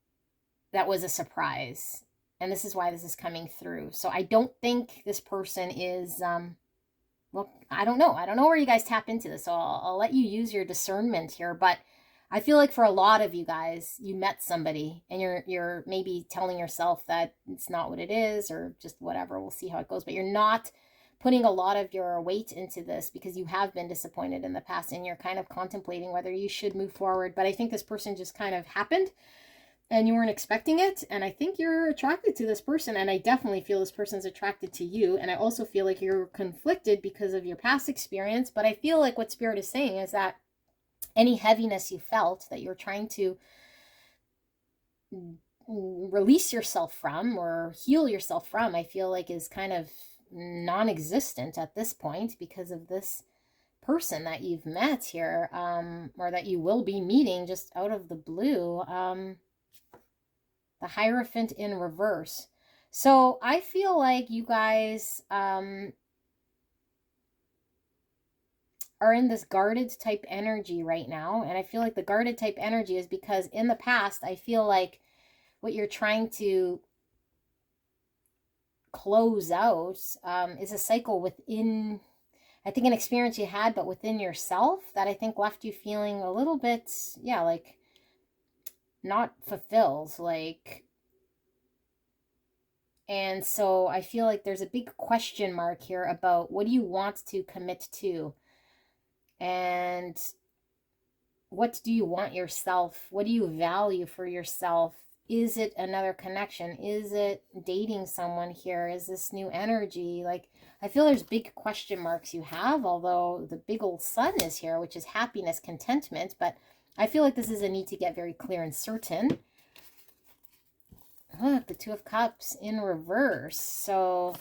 that was a surprise. And this is why this is coming through. So I don't think this person is, well, I don't know. I don't know where you guys tap into this. So I'll let you use your discernment here. But I feel like for a lot of you guys, you met somebody and you're maybe telling yourself that it's not what it is, or just whatever. We'll see how it goes. But you're not putting a lot of your weight into this because you have been disappointed in the past, and you're kind of contemplating whether you should move forward. But I think this person just kind of happened and you weren't expecting it. And I think you're attracted to this person, and I definitely feel this person's attracted to you. And I also feel like you're conflicted because of your past experience. But I feel like what Spirit is saying is that any heaviness you felt that you're trying to release yourself from or heal yourself from, I feel like is kind of non-existent at this point because of this person that you've met here, or that you will be meeting just out of the blue. The Hierophant in reverse. So I feel like you guys are in this guarded type energy right now. And I feel like the guarded type energy is because in the past, I feel like what you're trying to close out is a cycle within, I think, an experience you had, but within yourself that I think left you feeling a little bit, yeah, like not fulfilled, like. And so I feel like there's a big question mark here about what do you want to commit to? And what do you want yourself? What do you value for yourself? Is it another connection? Is it dating someone here? Is this new energy? Like, I feel there's big question marks you have, although the big old sun is here, which is happiness, contentment. But I feel like this is a need to get very clear and certain. Look, the Two of Cups in reverse. So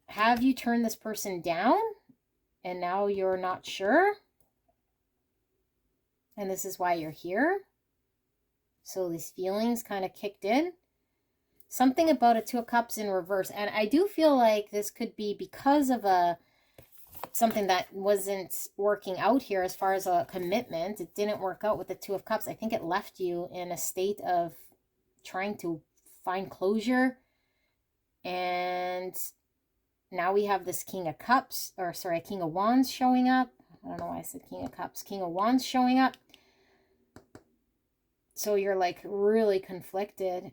have you turned this person down and now you're not sure? And this is why you're here. So these feelings kind of kicked in. Something about a Two of Cups in reverse. And I do feel like this could be because of something that wasn't working out here as far as a commitment. It didn't work out with the Two of Cups. I think it left you in a state of trying to find closure. And now we have this King of Cups, or sorry, King of Wands showing up. I don't know why I said King of Cups. King of Wands showing up. So you're like really conflicted.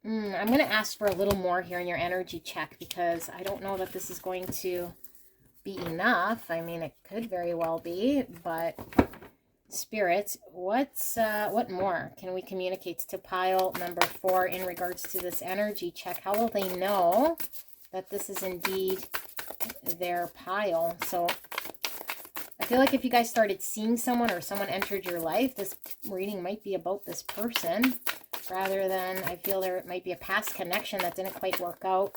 I'm going to ask for a little more here in your energy check because I don't know that this is going to be enough. I mean, it could very well be, but Spirit, what more can we communicate to pile number 4 in regards to this energy check? How will they know that this is indeed their pile? So I feel like if you guys started seeing someone or someone entered your life, this reading might be about this person rather than, I feel there might be a past connection that didn't quite work out.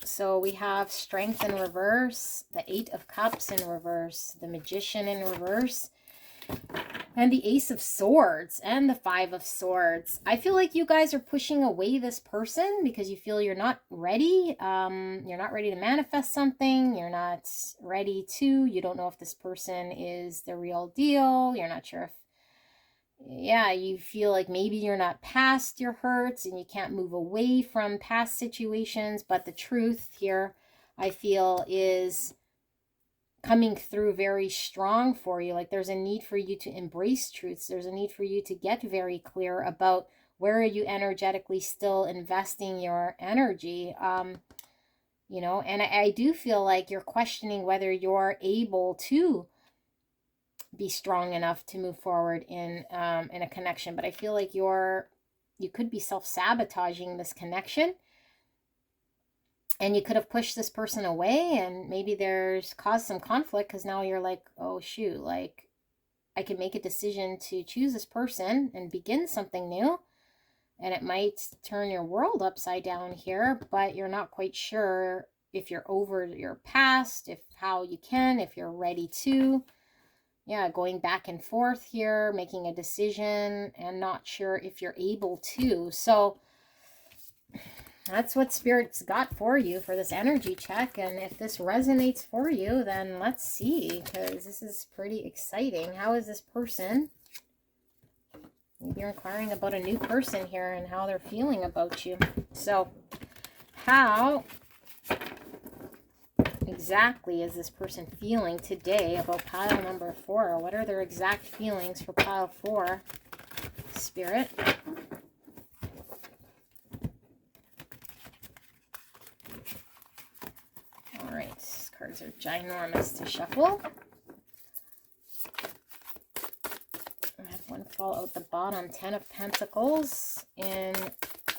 So we have Strength in reverse, the Eight of Cups in reverse, the Magician in reverse, and the Ace of Swords and the Five of Swords. I feel like you guys are pushing away this person because you feel you're not ready. You're not ready to manifest something. You're not ready to. You don't know if this person is the real deal. You're not sure if, yeah, you feel like maybe you're not past your hurts and you can't move away from past situations. But the truth here, I feel, is coming through very strong for you. Like there's a need for you to embrace truths. There's a need for you to get very clear about where are you energetically still investing your energy. You know, and I do feel like you're questioning whether you're able to be strong enough to move forward in a connection. But I feel like you could be self-sabotaging this connection. And you could have pushed this person away and maybe there's caused some conflict because now you're like, oh shoot, like I can make a decision to choose this person and begin something new. And it might turn your world upside down here, but you're not quite sure if you're over your past, if you're ready to. Yeah, going back and forth here, making a decision and not sure if you're able to. So that's what Spirit's got for you for this energy check. And if this resonates for you, then let's see, because this is pretty exciting. How is this person? Maybe you're inquiring about a new person here and how they're feeling about you. So how exactly is this person feeling today about pile number 4? What are their exact feelings for pile 4, Spirit? All right, these cards are ginormous to shuffle. fall out the bottom? 10 of Pentacles in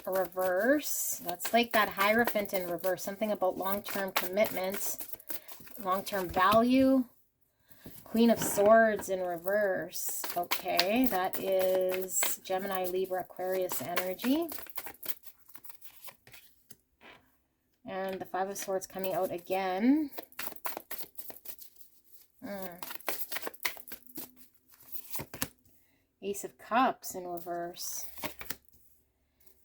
reverse. That's like that Hierophant in reverse. Something about long-term commitments, long-term value. Queen of Swords in reverse. Okay, that is Gemini, Libra, Aquarius energy. And the Five of Swords coming out again. Ace of Cups in reverse.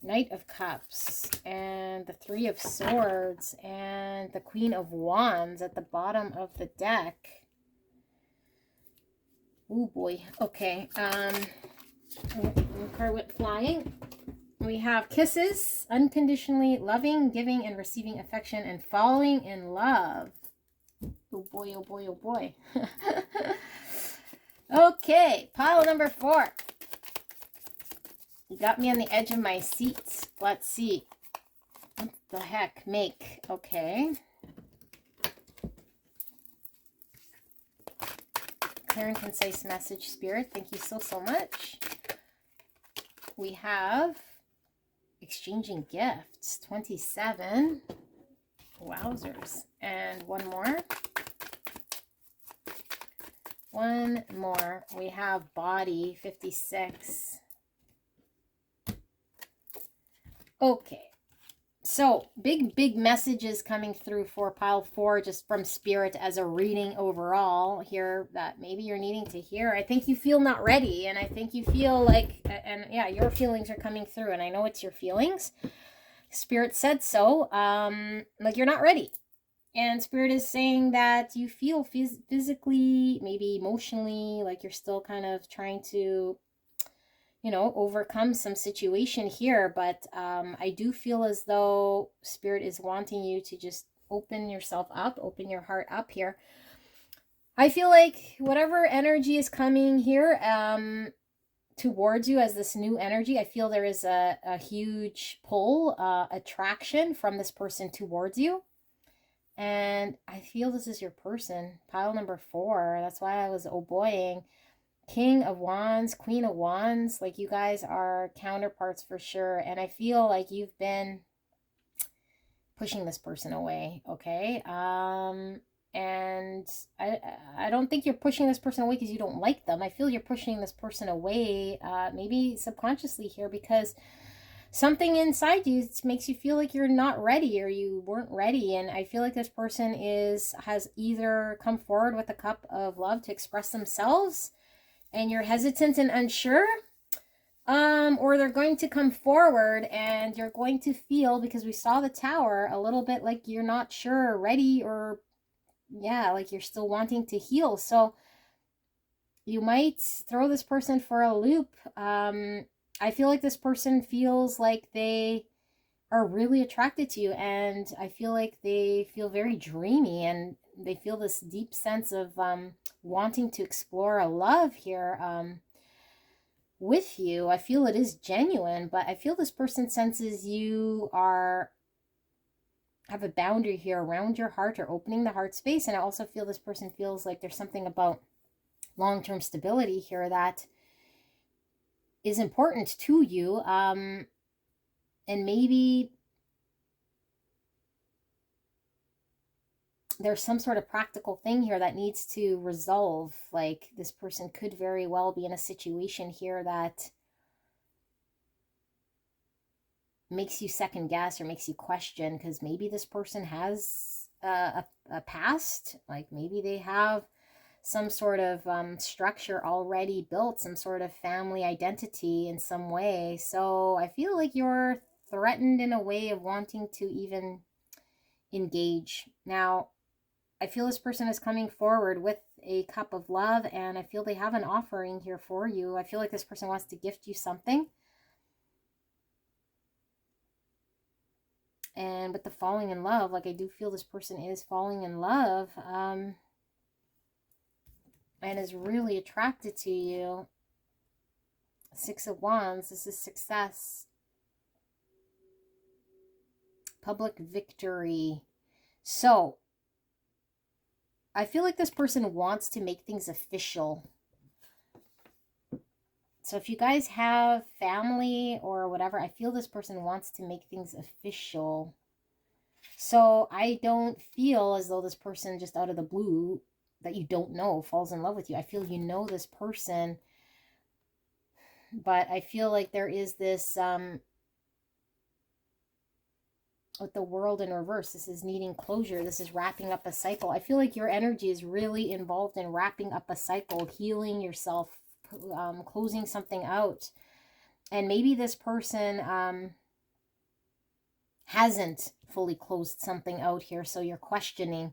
Knight of Cups. And the Three of Swords. And the Queen of Wands at the bottom of the deck. Oh boy. Okay. Card went flying. We have kisses, unconditionally loving, giving, and receiving affection, and falling in love. Oh boy, oh boy, oh boy. Okay, pile number 4. You got me on the edge of my seat. Let's see. What the heck? Make. Okay. Clear and concise message, Spirit. Thank you so, so much. We have exchanging gifts. 27. Wowzers. And one more. One more. We have body. 56. Okay. So, big messages coming through for pile 4 just from Spirit as a reading overall here that maybe you're needing to hear. I think you feel not ready, and I think you feel like, and yeah, your feelings are coming through, and I know it's your feelings. Spirit said so, like you're not ready. And Spirit is saying that you feel physically, maybe emotionally, like you're still kind of trying to, you know, overcome some situation here. But I do feel as though Spirit is wanting you to just open yourself up, open your heart up here. I feel like whatever energy is coming here towards you as this new energy, I feel there is a huge pull, attraction from this person towards you. And I feel this is your person. Pile number 4. That's why I was oh boying. King of Wands, Queen of Wands. Like you guys are counterparts for sure. And I feel like you've been pushing this person away. Okay. And I don't think you're pushing this person away because you don't like them. I feel you're pushing this person away, maybe subconsciously here, because something inside you makes you feel like you're not ready or you weren't ready. And I feel like this person has either come forward with a cup of love to express themselves and you're hesitant and unsure, or they're going to come forward and you're going to feel, because we saw the Tower, a little bit like you're not sure or ready, or yeah, like you're still wanting to heal. So you might throw this person for a loop. I feel like this person feels like they are really attracted to you, and I feel like they feel very dreamy, and they feel this deep sense of wanting to explore a love here with you. I feel it is genuine, but I feel this person senses you have a boundary here around your heart or opening the heart space. And I also feel this person feels like there's something about long-term stability here that is important to you, and maybe there's some sort of practical thing here that needs to resolve. Like this person could very well be in a situation here that makes you second guess or makes you question, because maybe this person has a past, like maybe they have some sort of structure already built, some sort of family identity in some way. So I feel like you're threatened in a way of wanting to even engage. Now, I feel this person is coming forward with a cup of love, and I feel they have an offering here for you. I feel like this person wants to gift you something. And with the falling in love, like I do feel this person is falling in love, and is really attracted to you. 6 of Wands, this is success. Public victory. So, I feel like this person wants to make things official. So if you guys have family or whatever, I feel this person wants to make things official. So I don't feel as though this person just out of the blue that you don't know falls in love with you. I feel you know this person, but I feel like there is this with the world in reverse, this is needing closure. This is wrapping up a cycle. I feel like your energy is really involved in wrapping up a cycle, healing yourself, closing something out. And maybe this person hasn't fully closed something out here, so you're questioning,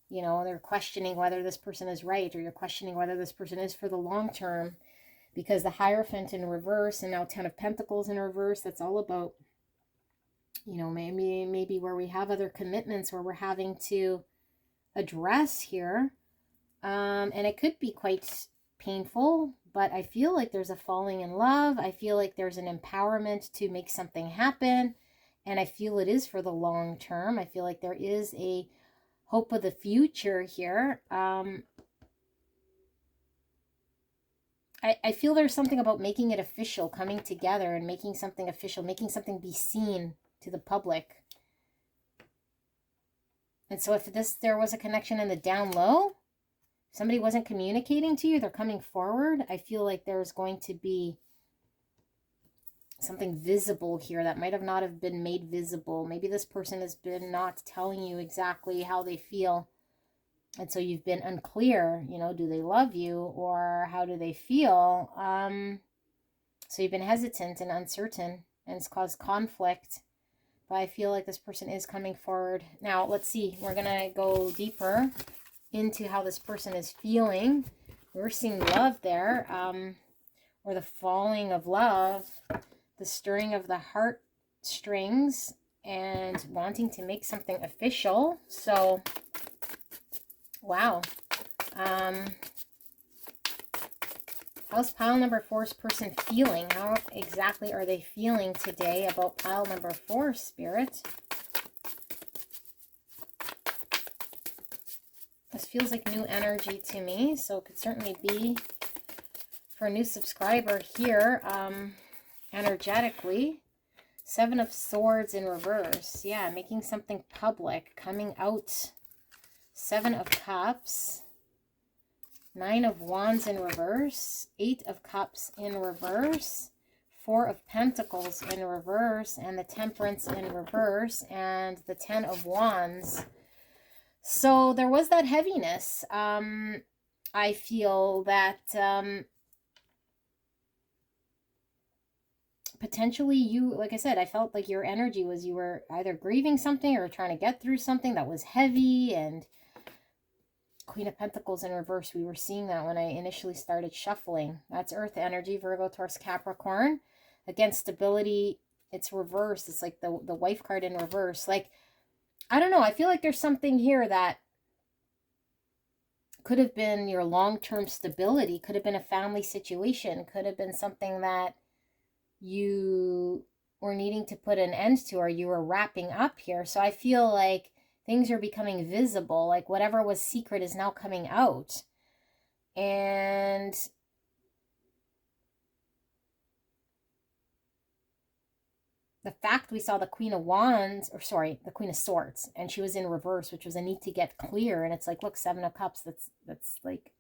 you know, they're questioning whether this person is right, or you're questioning whether this person is for the long term, because the Hierophant in reverse and now 10 of Pentacles in reverse, that's all about, you know, maybe where we have other commitments where we're having to address here. And it could be quite painful, but I feel like there's a falling in love. I feel like there's an empowerment to make something happen. And I feel it is for the long term. I feel like there is a hope of the future here. I feel there's something about making it official, coming together and making something official, making something be seen to the public. And so if there was a connection in the down low, somebody wasn't communicating to you, they're coming forward, I feel like there's going to be something visible here that might have not have been made visible. Maybe this person has been not telling you exactly how they feel. And so you've been unclear, you know, do they love you or how do they feel? So you've been hesitant and uncertain, and it's caused conflict. But I feel like this person is coming forward. Now, let's see. We're going to go deeper into how this person is feeling. We're seeing love there, or the falling of love, the stirring of the heartstrings, and wanting to make something official. So, wow. How's pile number 4's person feeling? How exactly are they feeling today about pile number 4, Spirit? This feels like new energy to me, so it could certainly be for a new subscriber here, energetically. 7 of Swords in reverse. Yeah, making something public, coming out. 7 of Cups. 9 of Wands in reverse, 8 of Cups in reverse, 4 of Pentacles in reverse, and the Temperance in reverse, and the 10 of Wands. So there was that heaviness. I feel that potentially you, like I said, I felt like your energy was you were either grieving something or trying to get through something that was heavy. And Queen of Pentacles in reverse, we were seeing that when I initially started shuffling. That's Earth energy, Virgo, Taurus, Capricorn. Against stability, it's reversed. It's like the wife card in reverse. Like, I don't know. I feel like there's something here that could have been your long-term stability, could have been a family situation, could have been something that you were needing to put an end to, or you were wrapping up here. So I feel like things are becoming visible, like whatever was secret is now coming out. And the fact we saw the Queen of Wands, or sorry, the Queen of Swords, and she was in reverse, which was a need to get clear. And it's like, look, 7 of Cups, that's like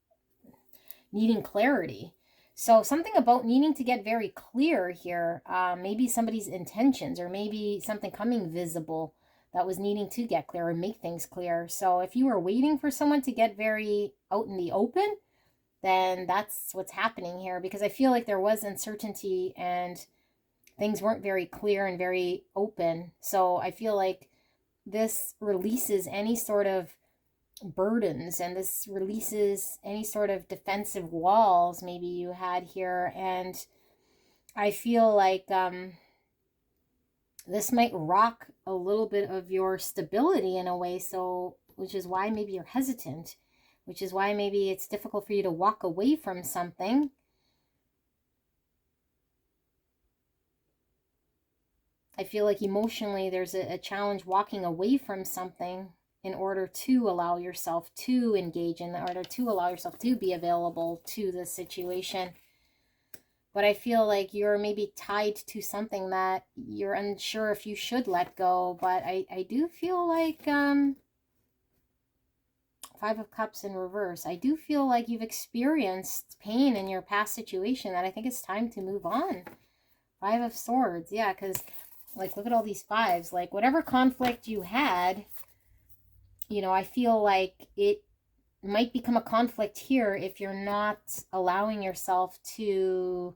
needing clarity. So something about needing to get very clear here, maybe somebody's intentions, or maybe something coming visible that was needing to get clear or make things clear. So if you were waiting for someone to get very out in the open, then that's what's happening here, because I feel like there was uncertainty and things weren't very clear and very open. So I feel like this releases any sort of burdens, and this releases any sort of defensive walls maybe you had here. And I feel like this might rock a little bit of your stability in a way, so which is why maybe you're hesitant, which is why maybe it's difficult for you to walk away from something. I feel like emotionally there's a challenge walking away from something in order to allow yourself to engage, in order to allow yourself to be available to the situation. but I feel like you're maybe tied to something that you're unsure if you should let go. But I do feel like, Five of Cups in reverse, I do feel like you've experienced pain in your past situation that I think it's time to move on. Five of Swords, yeah, because, like, look at all these fives. Like, whatever conflict you had, you know, I feel like it might become a conflict here if you're not allowing yourself to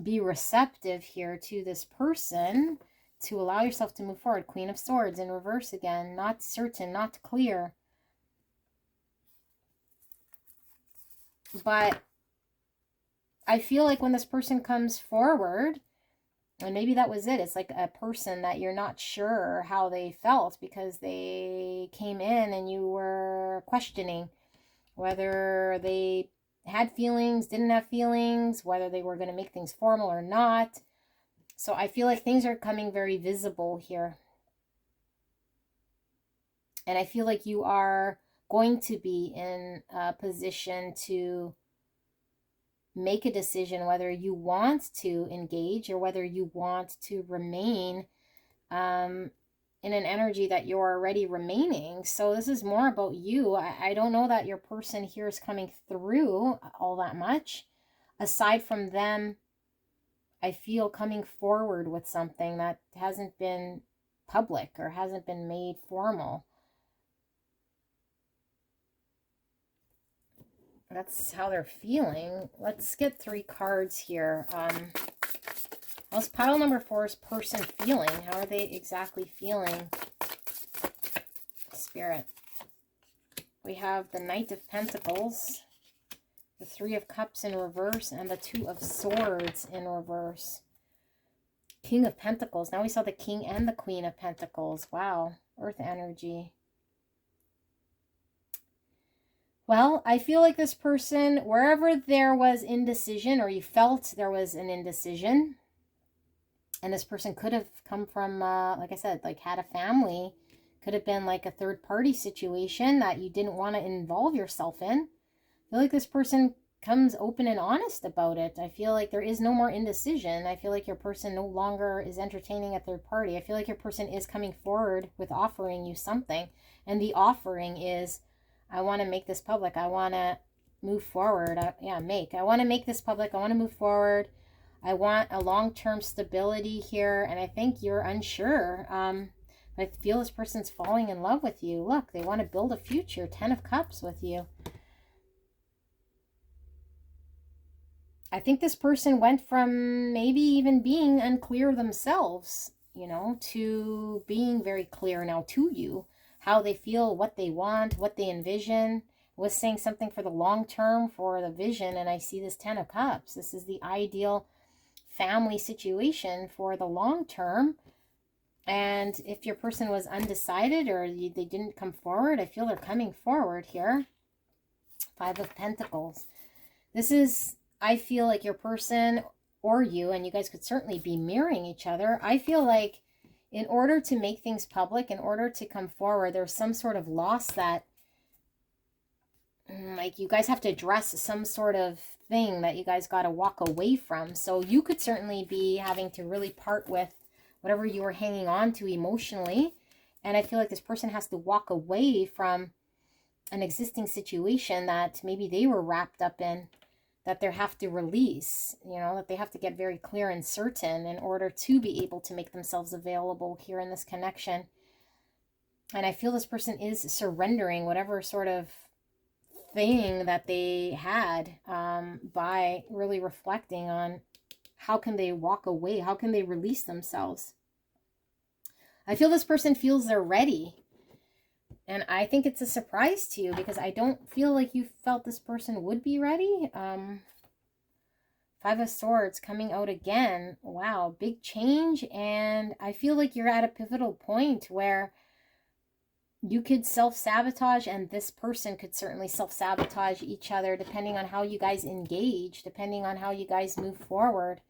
be receptive here to this person, to allow yourself to move forward. Queen of Swords in reverse again, not certain, not clear. But I feel like when this person comes forward, and maybe that was it, it's like a person that you're not sure how they felt because they came in and you were questioning whether they had feelings, didn't have feelings, whether they were going to make things formal or not. So I feel like things are coming very visible here. And I feel like you are going to be in a position to make a decision whether you want to engage or whether you want to remain in an energy that you're already remaining. So this is more about you. I don't know that your person here is coming through all that much. Aside from them, I feel coming forward with something that hasn't been public or hasn't been made formal. That's how they're feeling. Let's get 3 cards here. How's pile number 4's person feeling? How are they exactly feeling? Spirit. We have the Knight of Pentacles, the 3 of Cups in reverse, and the 2 of Swords in reverse. King of Pentacles. Now we saw the King and the Queen of Pentacles. Wow. Earth energy. Well, I feel like this person, wherever there was indecision, or you felt there was an indecision, and this person could have come from, like I said, like had a family, could have been like a third party situation that you didn't want to involve yourself in. I feel like this person comes open and honest about it. I feel like there is no more indecision. I feel like your person no longer is entertaining a third party. I feel like your person is coming forward with offering you something. And the offering is, I want to make this public. I want to move forward. I want to make this public. I want to move forward. I want a long-term stability here. And I think you're unsure. I feel this person's falling in love with you. Look, they want to build a future. 10 of Cups with you. I think this person went from maybe even being unclear themselves, you know, to being very clear now to you, how they feel, what they want, what they envision. I was saying something for the long term, for the vision, and I see this 10 of Cups. This is the ideal family situation for the long term. And if your person was undecided or they didn't come forward, I feel they're coming forward here. 5 of Pentacles. This is, I feel like your person or you, and you guys could certainly be mirroring each other. I feel like in order to make things public, in order to come forward, there's some sort of loss that, like, you guys have to address some sort of thing that you guys got to walk away from. So you could certainly be having to really part with whatever you were hanging on to emotionally. And I feel like this person has to walk away from an existing situation that maybe they were wrapped up in, that they have to release, you know, that they have to get very clear and certain in order to be able to make themselves available here in this connection. And I feel this person is surrendering whatever sort of thing that they had by really reflecting on how can they walk away, how can they release themselves. I feel this person feels they're ready. And I think it's a surprise to you because I don't feel like you felt this person would be ready. 5 of Swords coming out again. Wow, big change. And I feel like you're at a pivotal point where you could self-sabotage, and this person could certainly self-sabotage each other depending on how you guys engage, depending on how you guys move forward.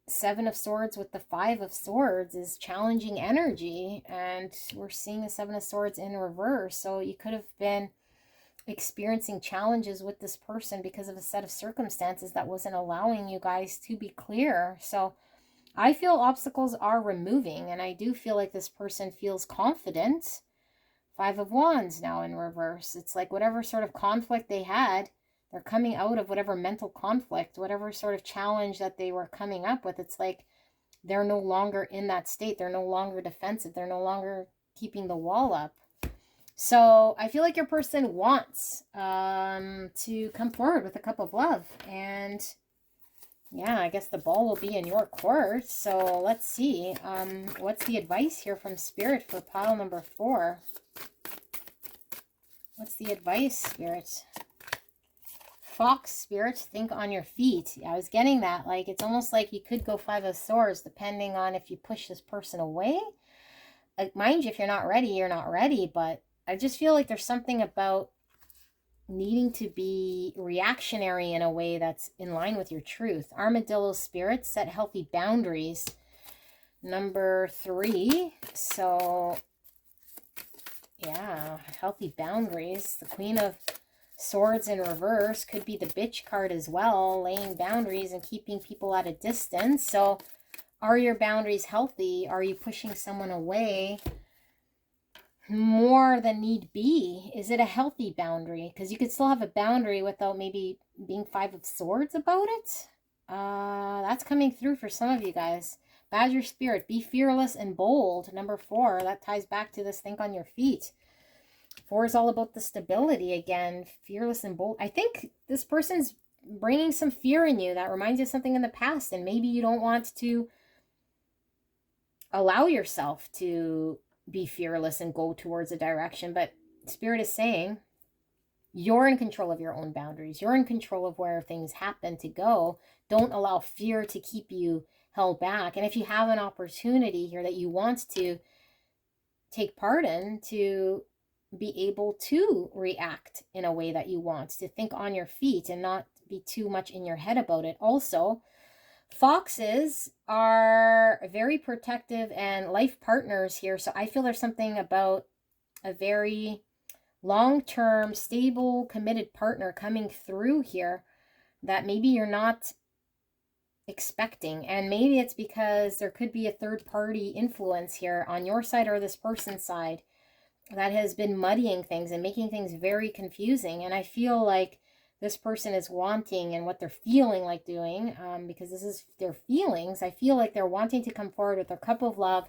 7 of Swords with the 5 of Swords is challenging energy, and we're seeing the 7 of Swords in reverse. So you could have been experiencing challenges with this person because of a set of circumstances that wasn't allowing you guys to be clear. So I feel obstacles are removing, and I do feel like this person feels confident. Five of Wands now in reverse. It's like whatever sort of conflict they had, they're coming out of whatever mental conflict, whatever sort of challenge that they were coming up with. It's like they're no longer in that state. They're no longer defensive. They're no longer keeping the wall up. So I feel like your person wants to come forward with a cup of love. And yeah, I guess the ball will be in your court. So let's see. What's the advice here from Spirit for pile number 4? What's the advice, Spirit? Fox, Spirit, think on your feet. I was getting that. Like, it's almost like you could go 5 of Swords depending on if you push this person away. Mind you, if you're not ready, you're not ready. But I just feel like there's something about needing to be reactionary in a way that's in line with your truth. Armadillo, Spirit, set healthy boundaries. Number 3. So yeah, healthy boundaries. The Queen of Swords in reverse could be the bitch card as well, laying boundaries and keeping people at a distance. So are your boundaries healthy? Are you pushing someone away more than need be? Is it a healthy boundary? Because you could still have a boundary without maybe being 5 of Swords about it. That's coming through for some of you guys. Badger Spirit, be fearless and bold. Number 4, that ties back to this think on your feet. 4 is all about the stability again. Fearless and bold. I think this person's bringing some fear in you that reminds you of something in the past, and maybe you don't want to allow yourself to be fearless and go towards a direction. But Spirit is saying you're in control of your own boundaries. You're in control of where things happen to go. Don't allow fear to keep you held back. And if you have an opportunity here that you want to take part in, to be able to react in a way that you want, to think on your feet and not be too much in your head about it. Also, foxes are very protective and life partners here. So I feel there's something about a very long-term, stable, committed partner coming through here that maybe you're not expecting. And maybe it's because there could be a third-party influence here on your side or this person's side that has been muddying things and making things very confusing. And I feel like this person is wanting, and what they're feeling like doing, because this is their feelings, I feel like they're wanting to come forward with their cup of love,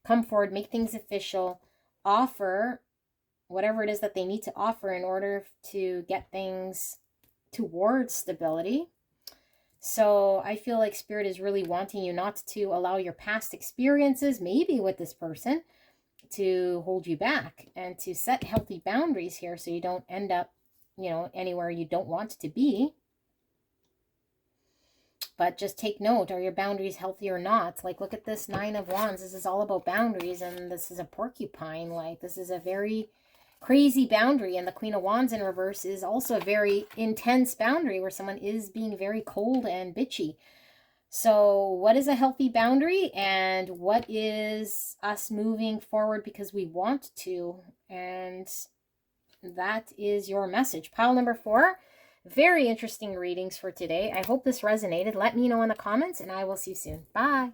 come forward, make things official, offer whatever it is that they need to offer in order to get things towards stability. So I feel like Spirit is really wanting you not to allow your past experiences, maybe with this person, to hold you back, and to set healthy boundaries here so you don't end up, you know, anywhere you don't want to be. But just take note, are your boundaries healthy or not? Like, look at this 9 of Wands. This is all about boundaries, and this is a porcupine. Like, this is a very crazy boundary, and the Queen of Wands in reverse is also a very intense boundary where someone is being very cold and bitchy. So what is a healthy boundary, and what is us moving forward because we want to? And that is your message. Pile number 4. Very interesting readings for today. I hope this resonated. Let me know in the comments, and I will see you soon. Bye.